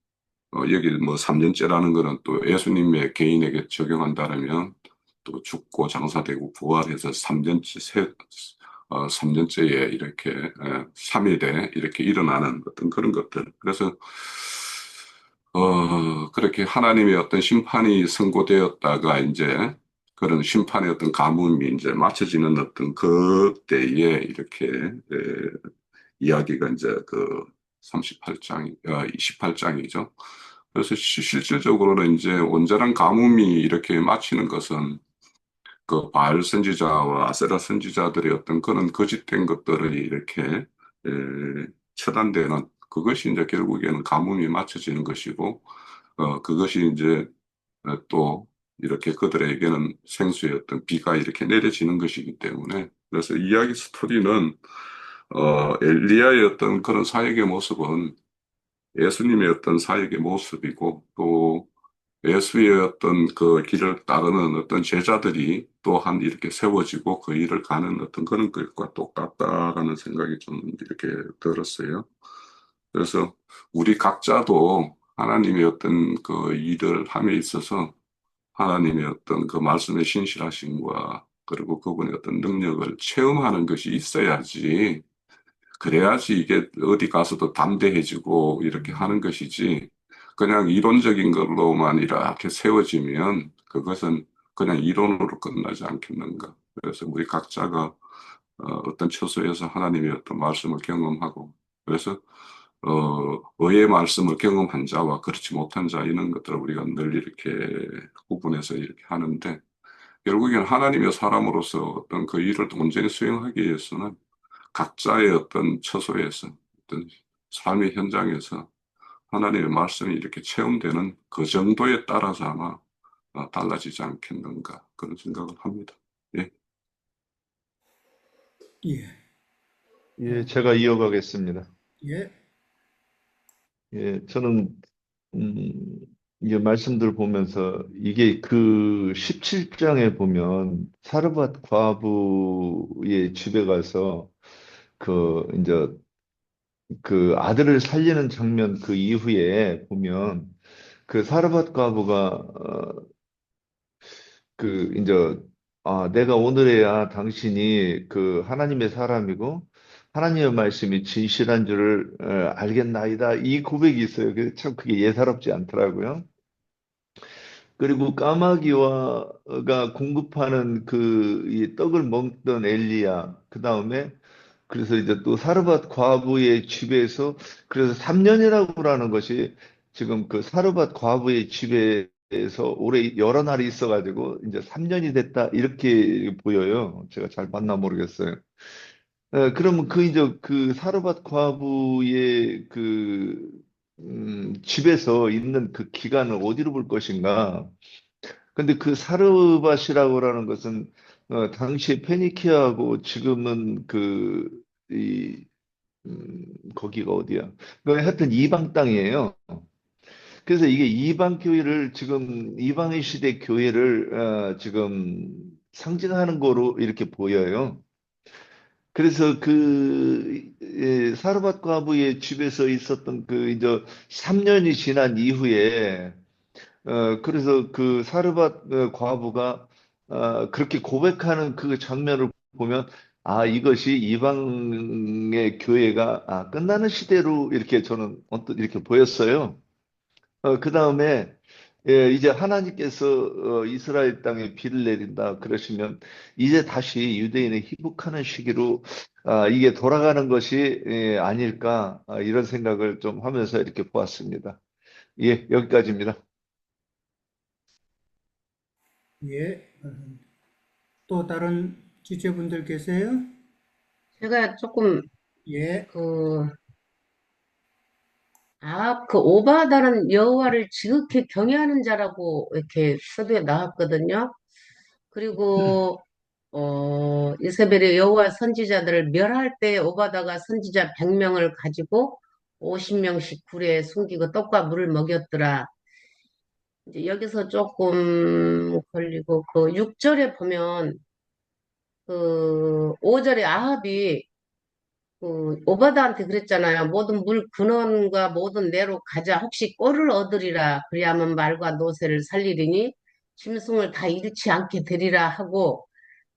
여기 뭐 3년째라는 거는 또 예수님의 개인에게 적용한다면 또 죽고 장사되고 부활해서 3년째에 이렇게 3일에 이렇게 일어나는 어떤 그런 것들. 그래서 그렇게 하나님의 어떤 심판이 선고되었다가 이제 그런 심판의 어떤 가뭄이 이제 맞춰지는 어떤 그때에 이렇게 이야기가 이제 그 38장, 28장이죠. 그래서 실질적으로는 이제 온전한 가뭄이 이렇게 마치는 것은 그 바알 선지자와 아세라 선지자들의 어떤 그런 거짓된 것들을 이렇게 에, 처단되는 그것이 이제 결국에는 가뭄이 맞춰지는 것이고 그것이 이제 또 이렇게 그들에게는 생수의 어떤 비가 이렇게 내려지는 것이기 때문에 그래서 이야기 스토리는 엘리야의 어떤 그런 사역의 모습은 예수님의 어떤 사역의 모습이고 또 예수의 어떤 그 길을 따르는 어떤 제자들이 또한 이렇게 세워지고 그 일을 가는 어떤 그런 것과 똑같다라는 생각이 좀 이렇게 들었어요. 그래서 우리 각자도 하나님의 어떤 그 일을 함에 있어서 하나님의 어떤 그 말씀의 신실하심과 그리고 그분의 어떤 능력을 체험하는 것이 있어야지 그래야지 이게 어디 가서도 담대해지고 이렇게 하는 것이지, 그냥 이론적인 걸로만 이렇게 세워지면 그것은 그냥 이론으로 끝나지 않겠는가. 그래서 우리 각자가 어떤 처소에서 하나님의 어떤 말씀을 경험하고, 그래서 의의 말씀을 경험한 자와 그렇지 못한 자 이런 것들을 우리가 늘 이렇게 구분해서 이렇게 하는데, 결국에는 하나님의 사람으로서 어떤 그 일을 온전히 수행하기 위해서는 각자의 어떤 처소에서 어떤 삶의 현장에서 하나님의 말씀이 이렇게 체험되는 그 정도에 따라서 아마 달라지지 않겠는가 그런 생각을 합니다. 예. 예, 예, 제가 이어가겠습니다. 예, 예, 저는 음, 이게 말씀들 보면서 이게 그 17장에 보면 사르밧 과부의 집에 가서 그 이제 그 아들을 살리는 장면 그 이후에 보면 그 사르밧 과부가 그 이제 내가 오늘에야 당신이 그 하나님의 사람이고 하나님의 말씀이 진실한 줄을 알겠나이다. 이 고백이 있어요. 참 그게 예사롭지 않더라고요. 그리고 까마귀가 공급하는 이 떡을 먹던 엘리야, 그 다음에 그래서 이제 또 사르밧 과부의 집에서 그래서 3년이라고 하는 것이 지금 그 사르밧 과부의 집에서 오래 여러 날이 있어가지고 이제 3년이 됐다 이렇게 보여요. 제가 잘 봤나 모르겠어요. 그러면 이제 그 사르밧 과부의 집에서 있는 그 기간을 어디로 볼 것인가? 근데 그 사르밧이라고 하는 것은 당시에 페니키아하고 지금은 이, 거기가 어디야? 하여튼 이방 땅이에요. 그래서 이게 이방 교회를 지금 이방의 시대 교회를 지금 상징하는 거로 이렇게 보여요. 그래서 사르밧 과부의 집에서 있었던 이제 3년이 지난 이후에 그래서 그 사르밧 과부가 그렇게 고백하는 그 장면을 보면 아, 이것이 이방의 교회가 끝나는 시대로 이렇게 저는 언뜻 이렇게 보였어요. 그 다음에 이제 하나님께서 이스라엘 땅에 비를 내린다 그러시면 이제 다시 유대인의 희복하는 시기로 이게 돌아가는 것이 아닐까 이런 생각을 좀 하면서 이렇게 보았습니다. 예, 여기까지입니다. 예. 또 다른 지체분들 계세요? 제가 조금 예. 그 그 오바다는 여호와를 지극히 경외하는 자라고 이렇게 서두에 나왔거든요. 그리고 이세벨이 여호와 선지자들을 멸할 때 오바다가 선지자 100명을 가지고 50명씩 굴에 숨기고 떡과 물을 먹였더라. 이제 여기서 조금 걸리고 그 6절에 보면 그 5절에 아합이 오바다한테 그랬잖아요. 모든 물 근원과 모든 내로 가자. 혹시 꼴을 얻으리라. 그리하면 말과 노새를 살리리니 짐승을 다 잃지 않게 되리라 하고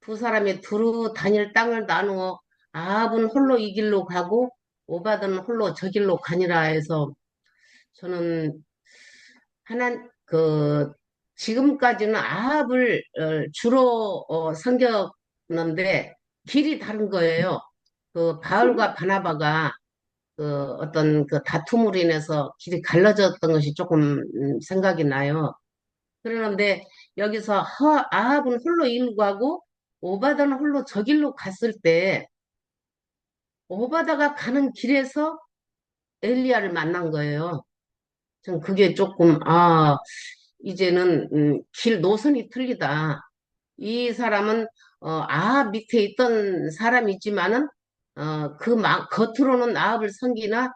두 사람이 두루 다닐 땅을 나누어 아합은 홀로 이 길로 가고 오바다는 홀로 저 길로 가니라 해서 저는 지금까지는 아합을 주로 섬겼는데 길이 다른 거예요. 그 바울과 바나바가 어떤 그 다툼으로 인해서 길이 갈라졌던 것이 조금 생각이 나요. 그러는데 여기서 아합은 홀로 이리로 가고 오바다는 홀로 저 길로 갔을 때 오바다가 가는 길에서 엘리야를 만난 거예요. 전 그게 조금 이제는 길 노선이 틀리다. 이 사람은 아합 밑에 있던 사람이지만은 겉으로는 아합을 섬기나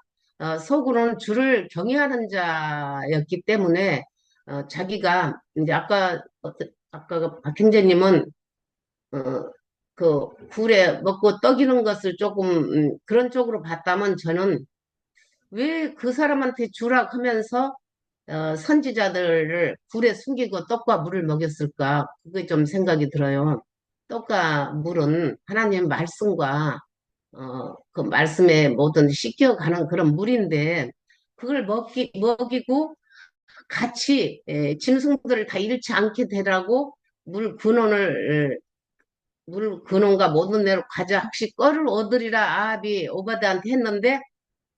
속으로는 주를 경외하는 자였기 때문에 자기가 이제 아까 박 형제님은 그 굴에 먹고 떡이는 것을 조금 그런 쪽으로 봤다면 저는 왜 그 사람한테 주라 하면서 선지자들을 굴에 숨기고 떡과 물을 먹였을까? 그게 좀 생각이 들어요. 떡과 물은 하나님 말씀과 그 말씀에 모든 씻겨가는 그런 물인데 그걸 먹이고 같이 짐승들을 다 잃지 않게 되라고 물 근원을 물 근원과 모든 데로 가자 혹시 껄을 얻으리라 아합이 오바다한테 했는데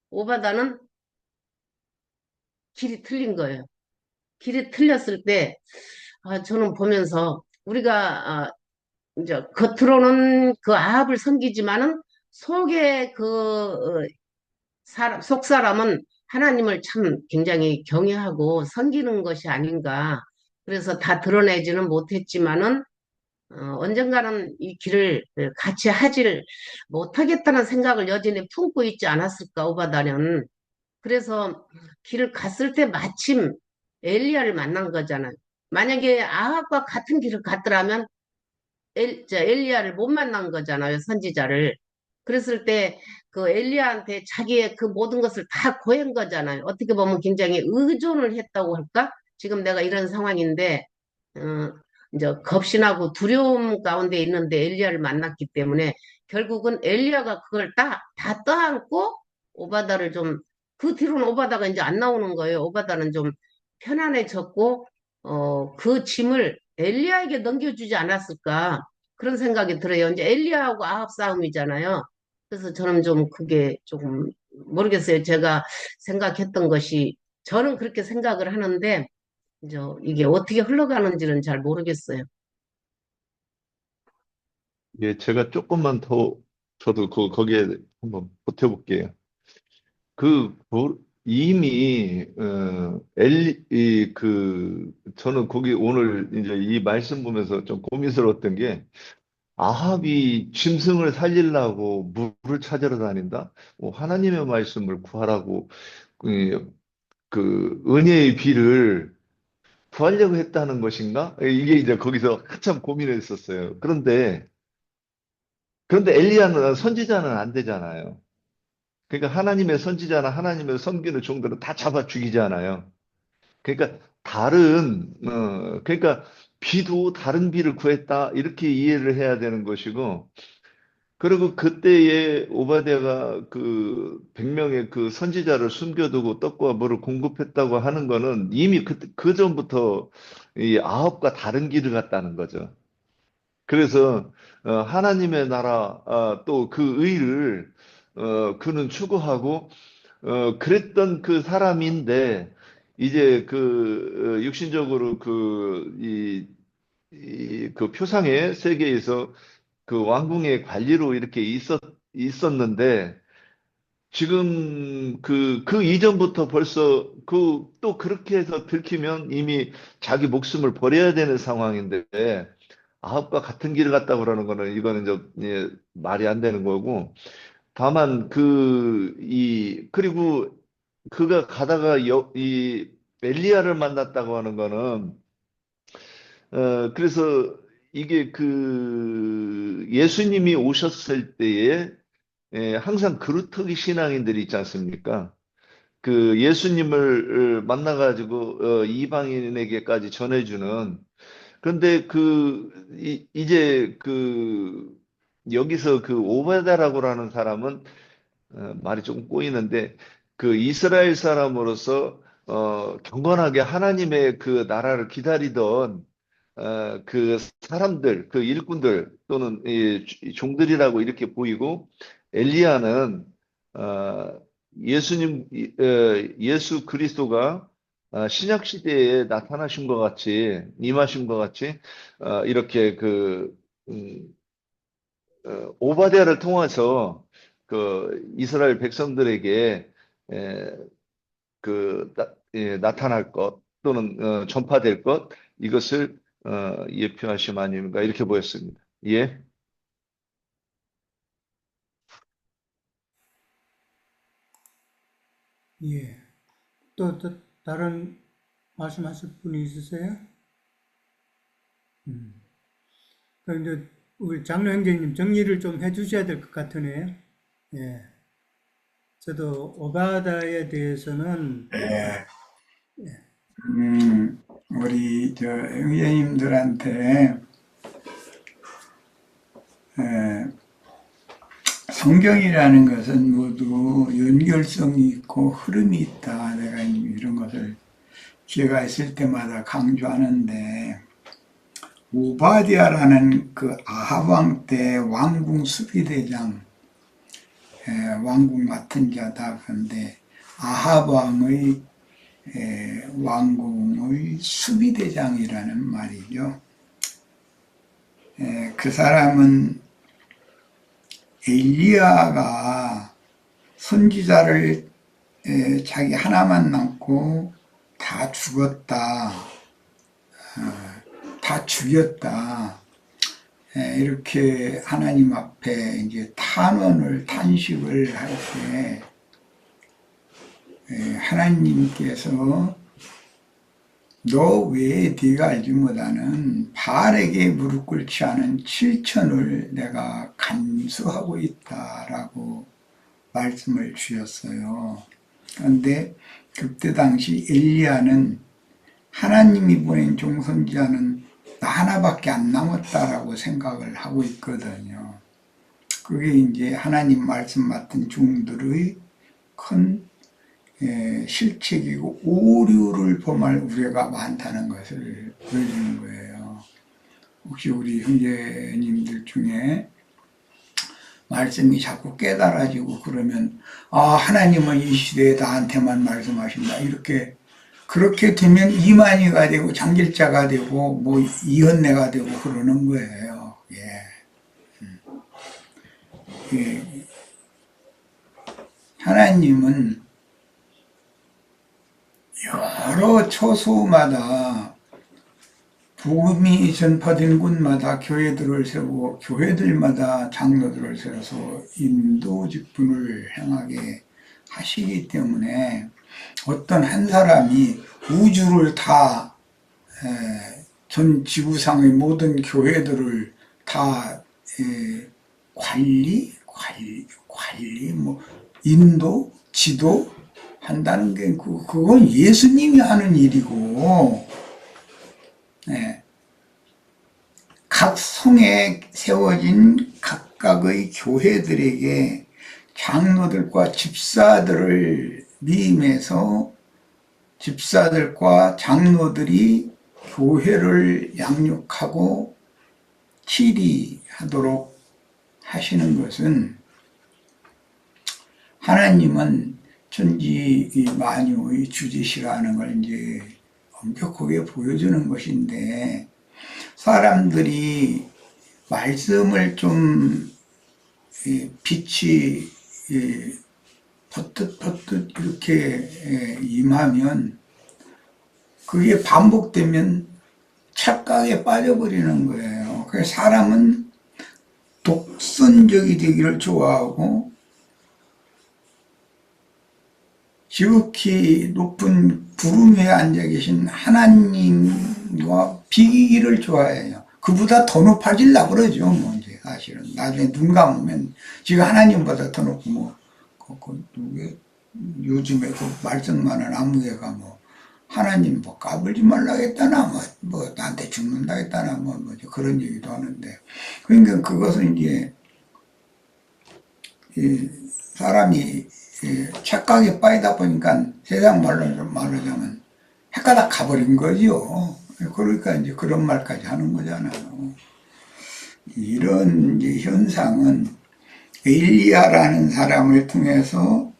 오바다는 길이 틀린 거예요. 길이 틀렸을 때 저는 보면서 우리가 이제 겉으로는 그 아합을 섬기지만은 속에 속 사람은 하나님을 참 굉장히 경외하고 섬기는 것이 아닌가. 그래서 다 드러내지는 못했지만은 언젠가는 이 길을 같이 하질 못하겠다는 생각을 여전히 품고 있지 않았을까 오바다는. 그래서 길을 갔을 때 마침 엘리야를 만난 거잖아요. 만약에 아합과 같은 길을 갔더라면 엘리야를 못 만난 거잖아요, 선지자를. 그랬을 때 그 엘리야한테 자기의 그 모든 것을 다 고한 거잖아요. 어떻게 보면 굉장히 의존을 했다고 할까? 지금 내가 이런 상황인데, 어, 이제 겁신하고 두려움 가운데 있는데 엘리야를 만났기 때문에 결국은 엘리야가 그걸 다 떠안고 오바다를 좀, 그 뒤로는 오바다가 이제 안 나오는 거예요. 오바다는 좀 편안해졌고, 그 짐을 엘리야에게 넘겨주지 않았을까. 그런 생각이 들어요. 이제 엘리야하고 아합 싸움이잖아요. 그래서 저는 좀 그게 조금 모르겠어요. 제가 생각했던 것이, 저는 그렇게 생각을 하는데, 이제 이게 어떻게 흘러가는지는 잘 모르겠어요. 예, 제가 조금만 더, 저도 거기에 한번 보태볼게요. 이미, 저는 거기 오늘 이제 이 말씀 보면서 좀 고민스러웠던 게, 아합이 짐승을 살리려고 물을 찾으러 다닌다? 하나님의 말씀을 구하라고, 은혜의 비를 구하려고 했다는 것인가? 이게 이제 거기서 한참 고민했었어요. 그런데 엘리야는 선지자는 안 되잖아요. 그러니까 하나님의 선지자나 하나님의 섬기는 종들은 다 잡아 죽이잖아요. 그러니까 그러니까 비도 다른 비를 구했다. 이렇게 이해를 해야 되는 것이고, 그리고 그때에 오바댜가 그 100명의 그 선지자를 숨겨두고 떡과 물을 공급했다고 하는 거는 이미 그 전부터 이 아합과 다른 길을 갔다는 거죠. 그래서 하나님의 나라 또 그 의를 그는 추구하고 그랬던 그 사람인데 이제 육신적으로 그 표상의 세계에서 그 왕궁의 관리로 이렇게 있었는데 지금 그 이전부터 벌써 또 그렇게 해서 들키면 이미 자기 목숨을 버려야 되는 상황인데 아합과 같은 길을 갔다 그러는 거는 이거는 예, 말이 안 되는 거고 다만 그리고 그가 가다가 이 엘리야를 만났다고 하는 거는 그래서 이게 예수님이 오셨을 때에 항상 그루터기 신앙인들이 있지 않습니까? 그 예수님을 만나가지고 이방인에게까지 전해주는 그런데 이제 여기서 오베다라고 하는 사람은 말이 조금 꼬이는데 그 이스라엘 사람으로서 경건하게 하나님의 그 나라를 기다리던 그 사람들, 그 일꾼들 또는 이 종들이라고 이렇게 보이고 엘리야는 예수 그리스도가 신약 시대에 나타나신 것 같이 임하신 것 같이 이렇게 오바댜를 통해서 이스라엘 백성들에게 에, 나타날 것 또는 전파될 것 이것을 예표하심 아닙니까? 이렇게 보였습니다. 예. 예. 또 다른 말씀하실 분이 있으세요? 그럼 이제 우리 장로 형제님 정리를 좀 해주셔야 될 것 같으네요. 예. 저도 오바다에 대해서는 우리 형제님들한테 성경이라는 것은 모두 연결성이 있고 흐름이 있다. 내가 이런 것을 기회가 있을 때마다 강조하는데 오바댜라는 그 아합 왕 때 왕궁 수비대장, 왕궁 맡은 자다. 그런데 아합 왕의 왕궁의 수비대장이라는 말이죠. 그 사람은 엘리야가 선지자를 자기 하나만 남고 다 죽었다. 다 죽였다. 이렇게 하나님 앞에 이제 탄식을 할 때 하나님께서 너 왜 네가 알지 못하는 바알에게 무릎 꿇지 않은 7천을 내가 간수하고 있다라고 말씀을 주셨어요. 그런데 그때 당시 엘리야는 하나님이 보낸 종선지자는 나 하나밖에 안 남았다라고 생각을 하고 있거든요. 그게 이제 하나님 말씀 맡은 종들의 큰 실책이고 오류를 범할 우려가 많다는 것을 보여주는 거예요. 혹시 우리 형제님들 중에 말씀이 자꾸 깨달아지고 그러면 하나님은 이 시대에 나한테만 말씀하신다 이렇게 그렇게 되면 이만희가 되고 장길자가 되고 뭐 이언내가 되고 그러는 거예요. 하나님은 여러 처소마다 복음이 전파된 곳마다 교회들을 세우고 교회들마다 장로들을 세워서 인도 직분을 행하게 하시기 때문에 어떤 한 사람이 우주를 다 전 지구상의 모든 교회들을 다 관리 뭐 인도 지도 한다는 게 그건 예수님이 하는 일이고 각 성에 세워진 각각의 교회들에게 장로들과 집사들을 위임해서 집사들과 장로들이 교회를 양육하고 치리하도록 하시는 것은 하나님은 천지 만유의 주지시라는 걸 이제 엄격하게 보여주는 것인데 사람들이 말씀을 좀 빛이 버뜩버뜩 이렇게 임하면 그게 반복되면 착각에 빠져버리는 거예요. 그래서 사람은 독선적이 되기를 좋아하고 지극히 높은 구름 위에 앉아 계신 하나님과 비기기를 좋아해요. 그보다 더 높아지려고 그러죠. 뭐 이제 사실은 나중에 눈 감으면 지금 하나님보다 더 높고 뭐 요즘에 그 말씀 많은 아무개가 뭐 하나님 뭐 까불지 말라겠다나 뭐 나한테 죽는다겠다나 뭐 그런 얘기도 하는데 그러니까 그것은 이제 사람이 착각에 빠지다 보니까 세상 말로 말하자면 헷가닥 가버린 거죠. 그러니까 이제 그런 말까지 하는 거잖아요. 이런 이제 현상은 엘리야라는 사람을 통해서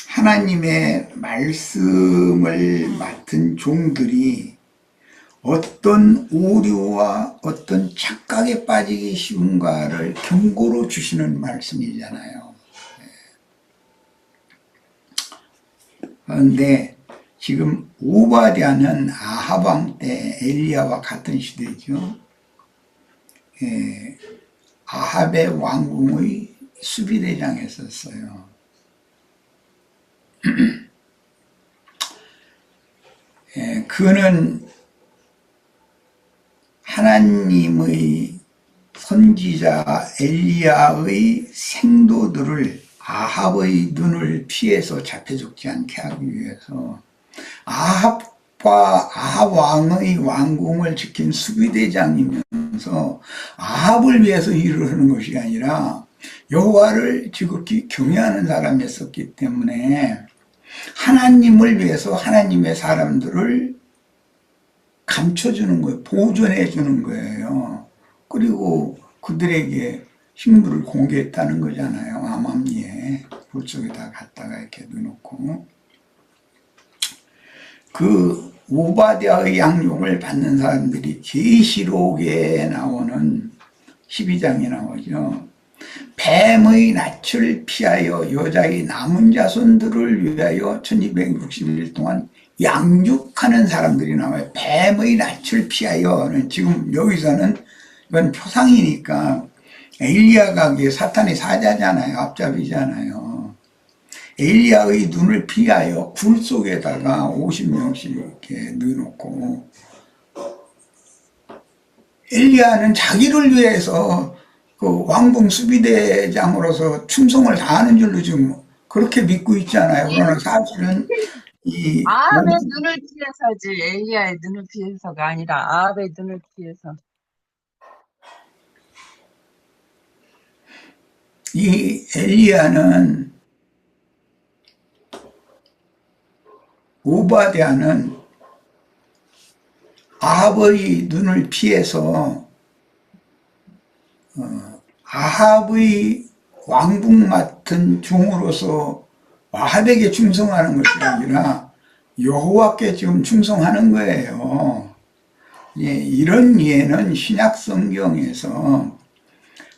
하나님의 말씀을 맡은 종들이 어떤 오류와 어떤 착각에 빠지기 쉬운가를 경고로 주시는 말씀이잖아요. 그런데 지금 오바댜는 아합 왕 때 엘리야와 같은 시대죠. 아합의 왕궁의 수비대장에 있었어요. 그는 하나님의 선지자 엘리야의 생도들을 아합의 눈을 피해서 잡혀 죽지 않게 하기 위해서 아합 왕의 왕궁을 지킨 수비대장이면서 아합을 위해서 일을 하는 것이 아니라 여호와를 지극히 경외하는 사람이었기 때문에 하나님을 위해서 하나님의 사람들을 감춰주는 거예요. 보존해 주는 거예요. 그리고 그들에게 식물을 공개했다는 거잖아요. 암암리에 불 속에다 갖다가 이렇게 넣어놓고 그 오바댜의 양육을 받는 사람들이 계시록에 나오는 12장에 나오죠. 뱀의 낯을 피하여 여자의 남은 자손들을 위하여 1260일 동안 양육하는 사람들이 나와요. 뱀의 낯을 피하여는 지금 여기서는 이건 표상이니까 엘리야가 사탄의 사자잖아요. 앞잡이잖아요. 엘리야의 눈을 피하여 굴 속에다가 50명씩 이렇게 넣어놓고 엘리야는 자기를 위해서 그 왕궁 수비대장으로서 충성을 다하는 줄로 지금 그렇게 믿고 있잖아요. 그러나 사실은 이 아합의 눈을 피해서지 엘리야의 눈을 피해서가 아니라 아합의 눈을 피해서. 이 엘리야는 오바댜는 아합의 눈을 피해서 아합의 왕궁 맡은 종으로서 아합에게 충성하는 것이 아니라 여호와께 지금 충성하는 거예요. 예, 이런 예는 신약 성경에서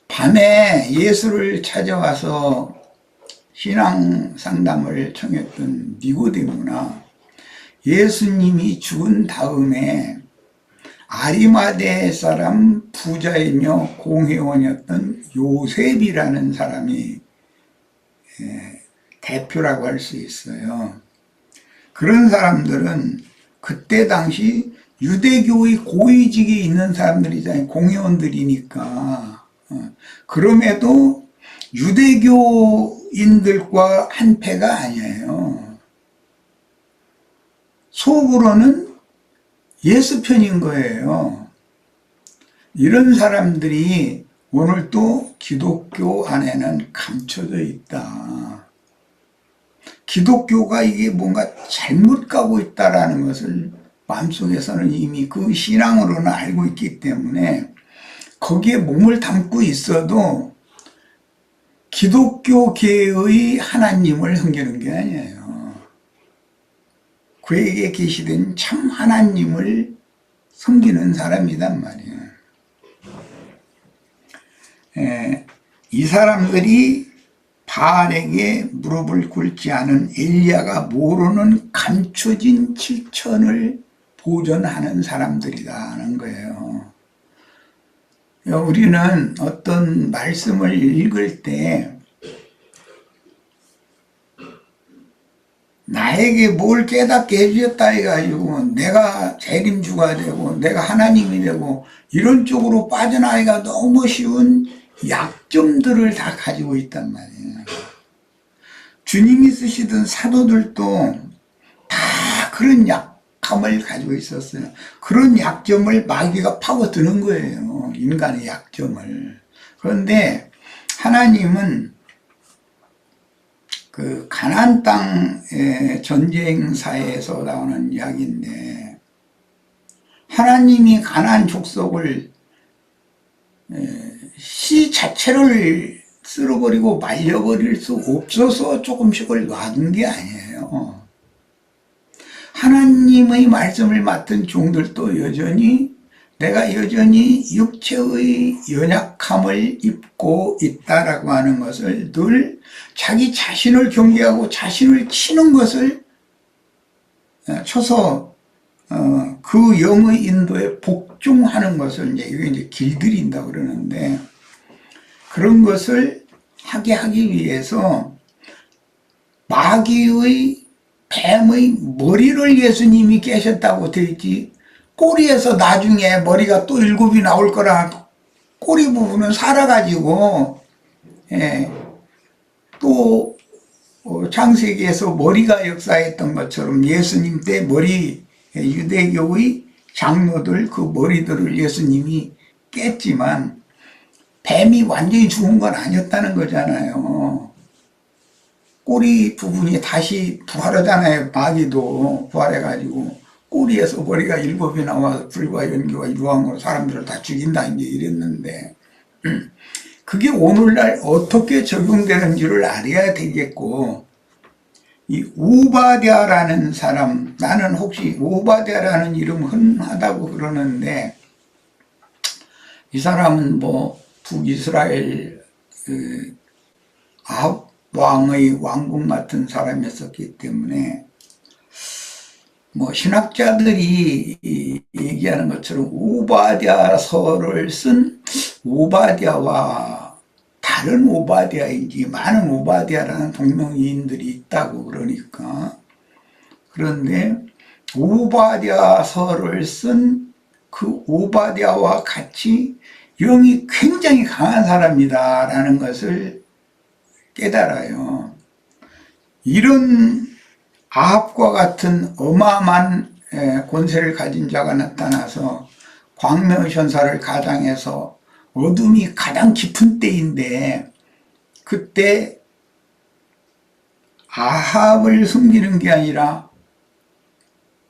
밤에 예수를 찾아와서 신앙 상담을 청했던 니고데모나 예수님이 죽은 다음에 아리마대 사람 부자이며 공회원이었던 요셉이라는 사람이 대표라고 할 수 있어요. 그런 사람들은 그때 당시 유대교의 고위직에 있는 사람들이잖아요. 공회원들이니까. 그럼에도 유대교인들과 한패가 아니에요. 속으로는 예수 편인 거예요. 이런 사람들이 오늘도 기독교 안에는 감춰져 있다. 기독교가 이게 뭔가 잘못 가고 있다라는 것을 마음속에서는 이미 그 신앙으로는 알고 있기 때문에 거기에 몸을 담고 있어도 기독교계의 하나님을 섬기는 게 아니에요. 그에게 계시된 참 하나님을 섬기는 사람이란 말이에요. 이 사람들이 바알에게 무릎을 꿇지 않은 엘리야가 모르는 감춰진 실천을 보존하는 사람들이라는 거예요. 우리는 어떤 말씀을 읽을 때 나에게 뭘 깨닫게 해주셨다 해가지고 내가 재림주가 되고 내가 하나님이 되고 이런 쪽으로 빠져나가기가 너무 쉬운 약점들을 다 가지고 있단 말이에요. 주님이 쓰시던 사도들도 다 그런 약함을 가지고 있었어요. 그런 약점을 마귀가 파고드는 거예요. 인간의 약점을. 그런데 하나님은 그 가나안 땅의 전쟁사에서 나오는 이야기인데 하나님이 가나안 족속을 씨 자체를 쓸어버리고 말려버릴 수 없어서 조금씩을 놔둔 게 아니에요. 하나님의 말씀을 맡은 종들도 내가 여전히 육체의 연약함을 입고 있다라고 하는 것을 늘 자기 자신을 경계하고 자신을 치는 것을 쳐서 그 영의 인도에 복종하는 것을 이게 이제 길들인다 그러는데 그런 것을 하기 위해서 마귀의 뱀의 머리를 예수님이 깨셨다고 되어 있지 꼬리에서 나중에 머리가 또 7이 나올 거라 꼬리 부분은 살아가지고 또 창세기에서 머리가 역사했던 것처럼 예수님 때 머리 유대교의 장로들 그 머리들을 예수님이 깼지만 뱀이 완전히 죽은 건 아니었다는 거잖아요. 꼬리 부분이 다시 부활하잖아요. 마귀도 부활해가지고 꼬리에서 머리가 7이 나와서 불과 연기와 유황으로 사람들을 다 죽인다 이제 이랬는데 그게 오늘날 어떻게 적용되는지를 알아야 되겠고 이 오바댜라는 사람 나는 혹시 오바댜라는 이름 흔하다고 그러는데 이 사람은 뭐 북이스라엘 아합 왕의 왕궁 같은 사람이었기 때문에 뭐 신학자들이 얘기하는 것처럼 오바댜서를 쓴 오바댜와 다른 오바댜인지 많은 오바댜라는 동명이인들이 있다고 그러니까 그런데 오바댜서를 쓴 그 오바댜와 같이 영이 굉장히 강한 사람이다라는 것을 깨달아요. 이런 아합과 같은 어마어마한 권세를 가진 자가 나타나서 광명천사를 가장해서 어둠이 가장 깊은 때인데, 그때 아합을 섬기는 게 아니라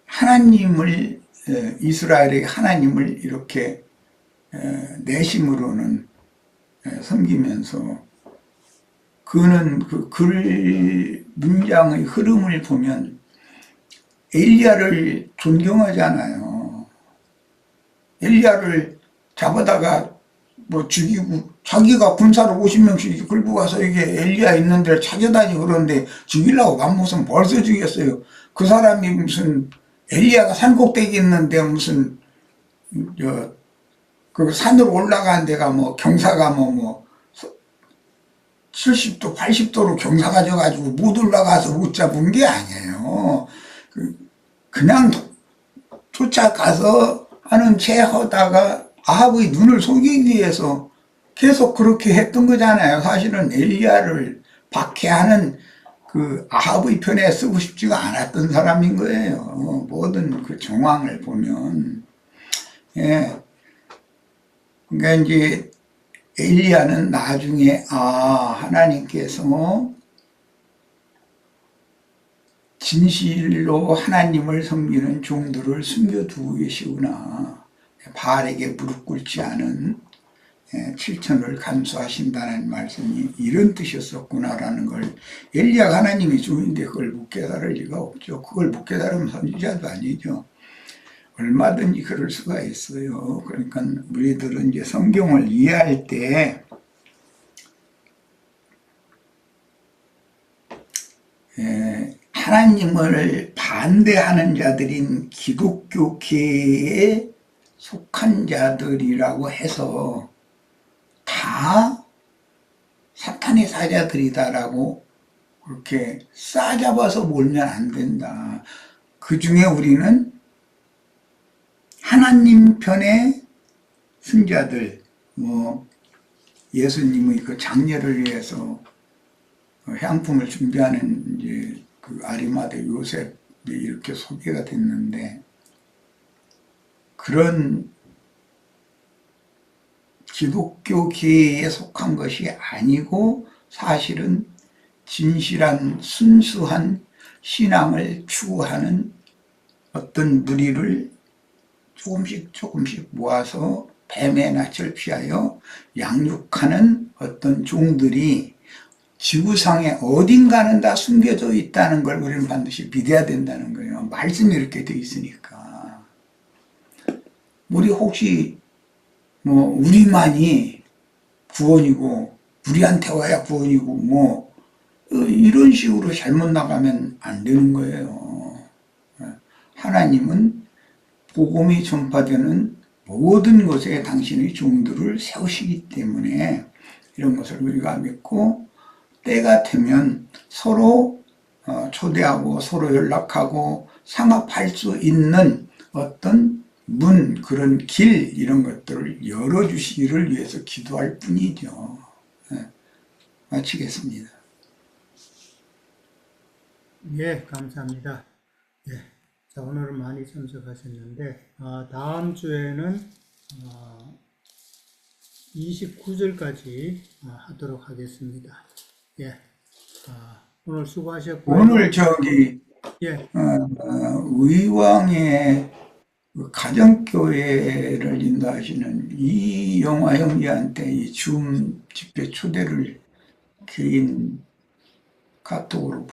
하나님을, 이스라엘의 하나님을 이렇게 내심으로는 섬기면서, 그는 그 글 문장의 흐름을 보면 엘리야를 존경하잖아요. 엘리야를 잡아다가 뭐 죽이고, 자기가 군사로 50명씩 끌고 가서 이게 엘리야 있는 데를 찾아다니고 그러는데 죽이려고 무슨 벌써 죽였어요. 그 사람이 무슨 엘리야가 산꼭대기 있는데 무슨 그 산으로 올라가는 데가 뭐 경사가 뭐 70도 80도로 경사가 져가지고 못 올라가서 못 잡은 게 아니에요. 그냥 쫓아가서 하는 채 하다가 아합의 눈을 속이기 위해서 계속 그렇게 했던 거잖아요. 사실은 엘리야를 박해하는 그 아합의 편에 쓰고 싶지가 않았던 사람인 거예요. 모든 그 정황을 보면. 예. 그러니까 이제 엘리야는 나중에 하나님께서 진실로 하나님을 섬기는 종들을 숨겨두고 계시구나. 바알에게 무릎 꿇지 않은 7천을 감수하신다는 말씀이 이런 뜻이었었구나라는 걸 엘리야가 하나님의 종인데 그걸 못 깨달을 리가 없죠. 그걸 못 깨달으면 선지자도 아니죠. 얼마든지 그럴 수가 있어요. 그러니까 우리들은 이제 성경을 이해할 때 하나님을 반대하는 자들인 기독교계에 속한 자들이라고 해서 다 사탄의 사자들이다라고 그렇게 싸잡아서 몰면 안 된다. 그 중에 우리는 하나님 편의 승자들, 뭐 예수님의 그 장례를 위해서 향품을 준비하는 이제 그 아리마대 요셉이 이렇게 소개가 됐는데, 그런 기독교계에 속한 것이 아니고 사실은 진실한 순수한 신앙을 추구하는 어떤 무리를 조금씩 모아서 뱀의 낯을 피하여 양육하는 어떤 종들이 지구상에 어딘가는 다 숨겨져 있다는 걸 우리는 반드시 믿어야 된다는 거예요. 말씀이 이렇게 돼 있으니까. 우리 혹시 뭐 우리만이 구원이고 우리한테 와야 구원이고 뭐 이런 식으로 잘못 나가면 안 되는 거예요. 하나님은 복음이 전파되는 모든 것에 당신의 종들을 세우시기 때문에 이런 것을 우리가 믿고, 때가 되면 서로 초대하고 서로 연락하고 상합할 수 있는 어떤 문, 그런 길, 이런 것들을 열어주시기를 위해서 기도할 뿐이죠. 마치겠습니다. 예, 감사합니다. 예. 자, 오늘은 많이 참석하셨는데, 다음 주에는 29절까지 하도록 하겠습니다. 예, 오늘 수고하셨고요. 오늘 저기 예, 의왕의 가정교회를 인도하시는 이영화 형제한테 이 줌 집회 초대를 개인 카톡으로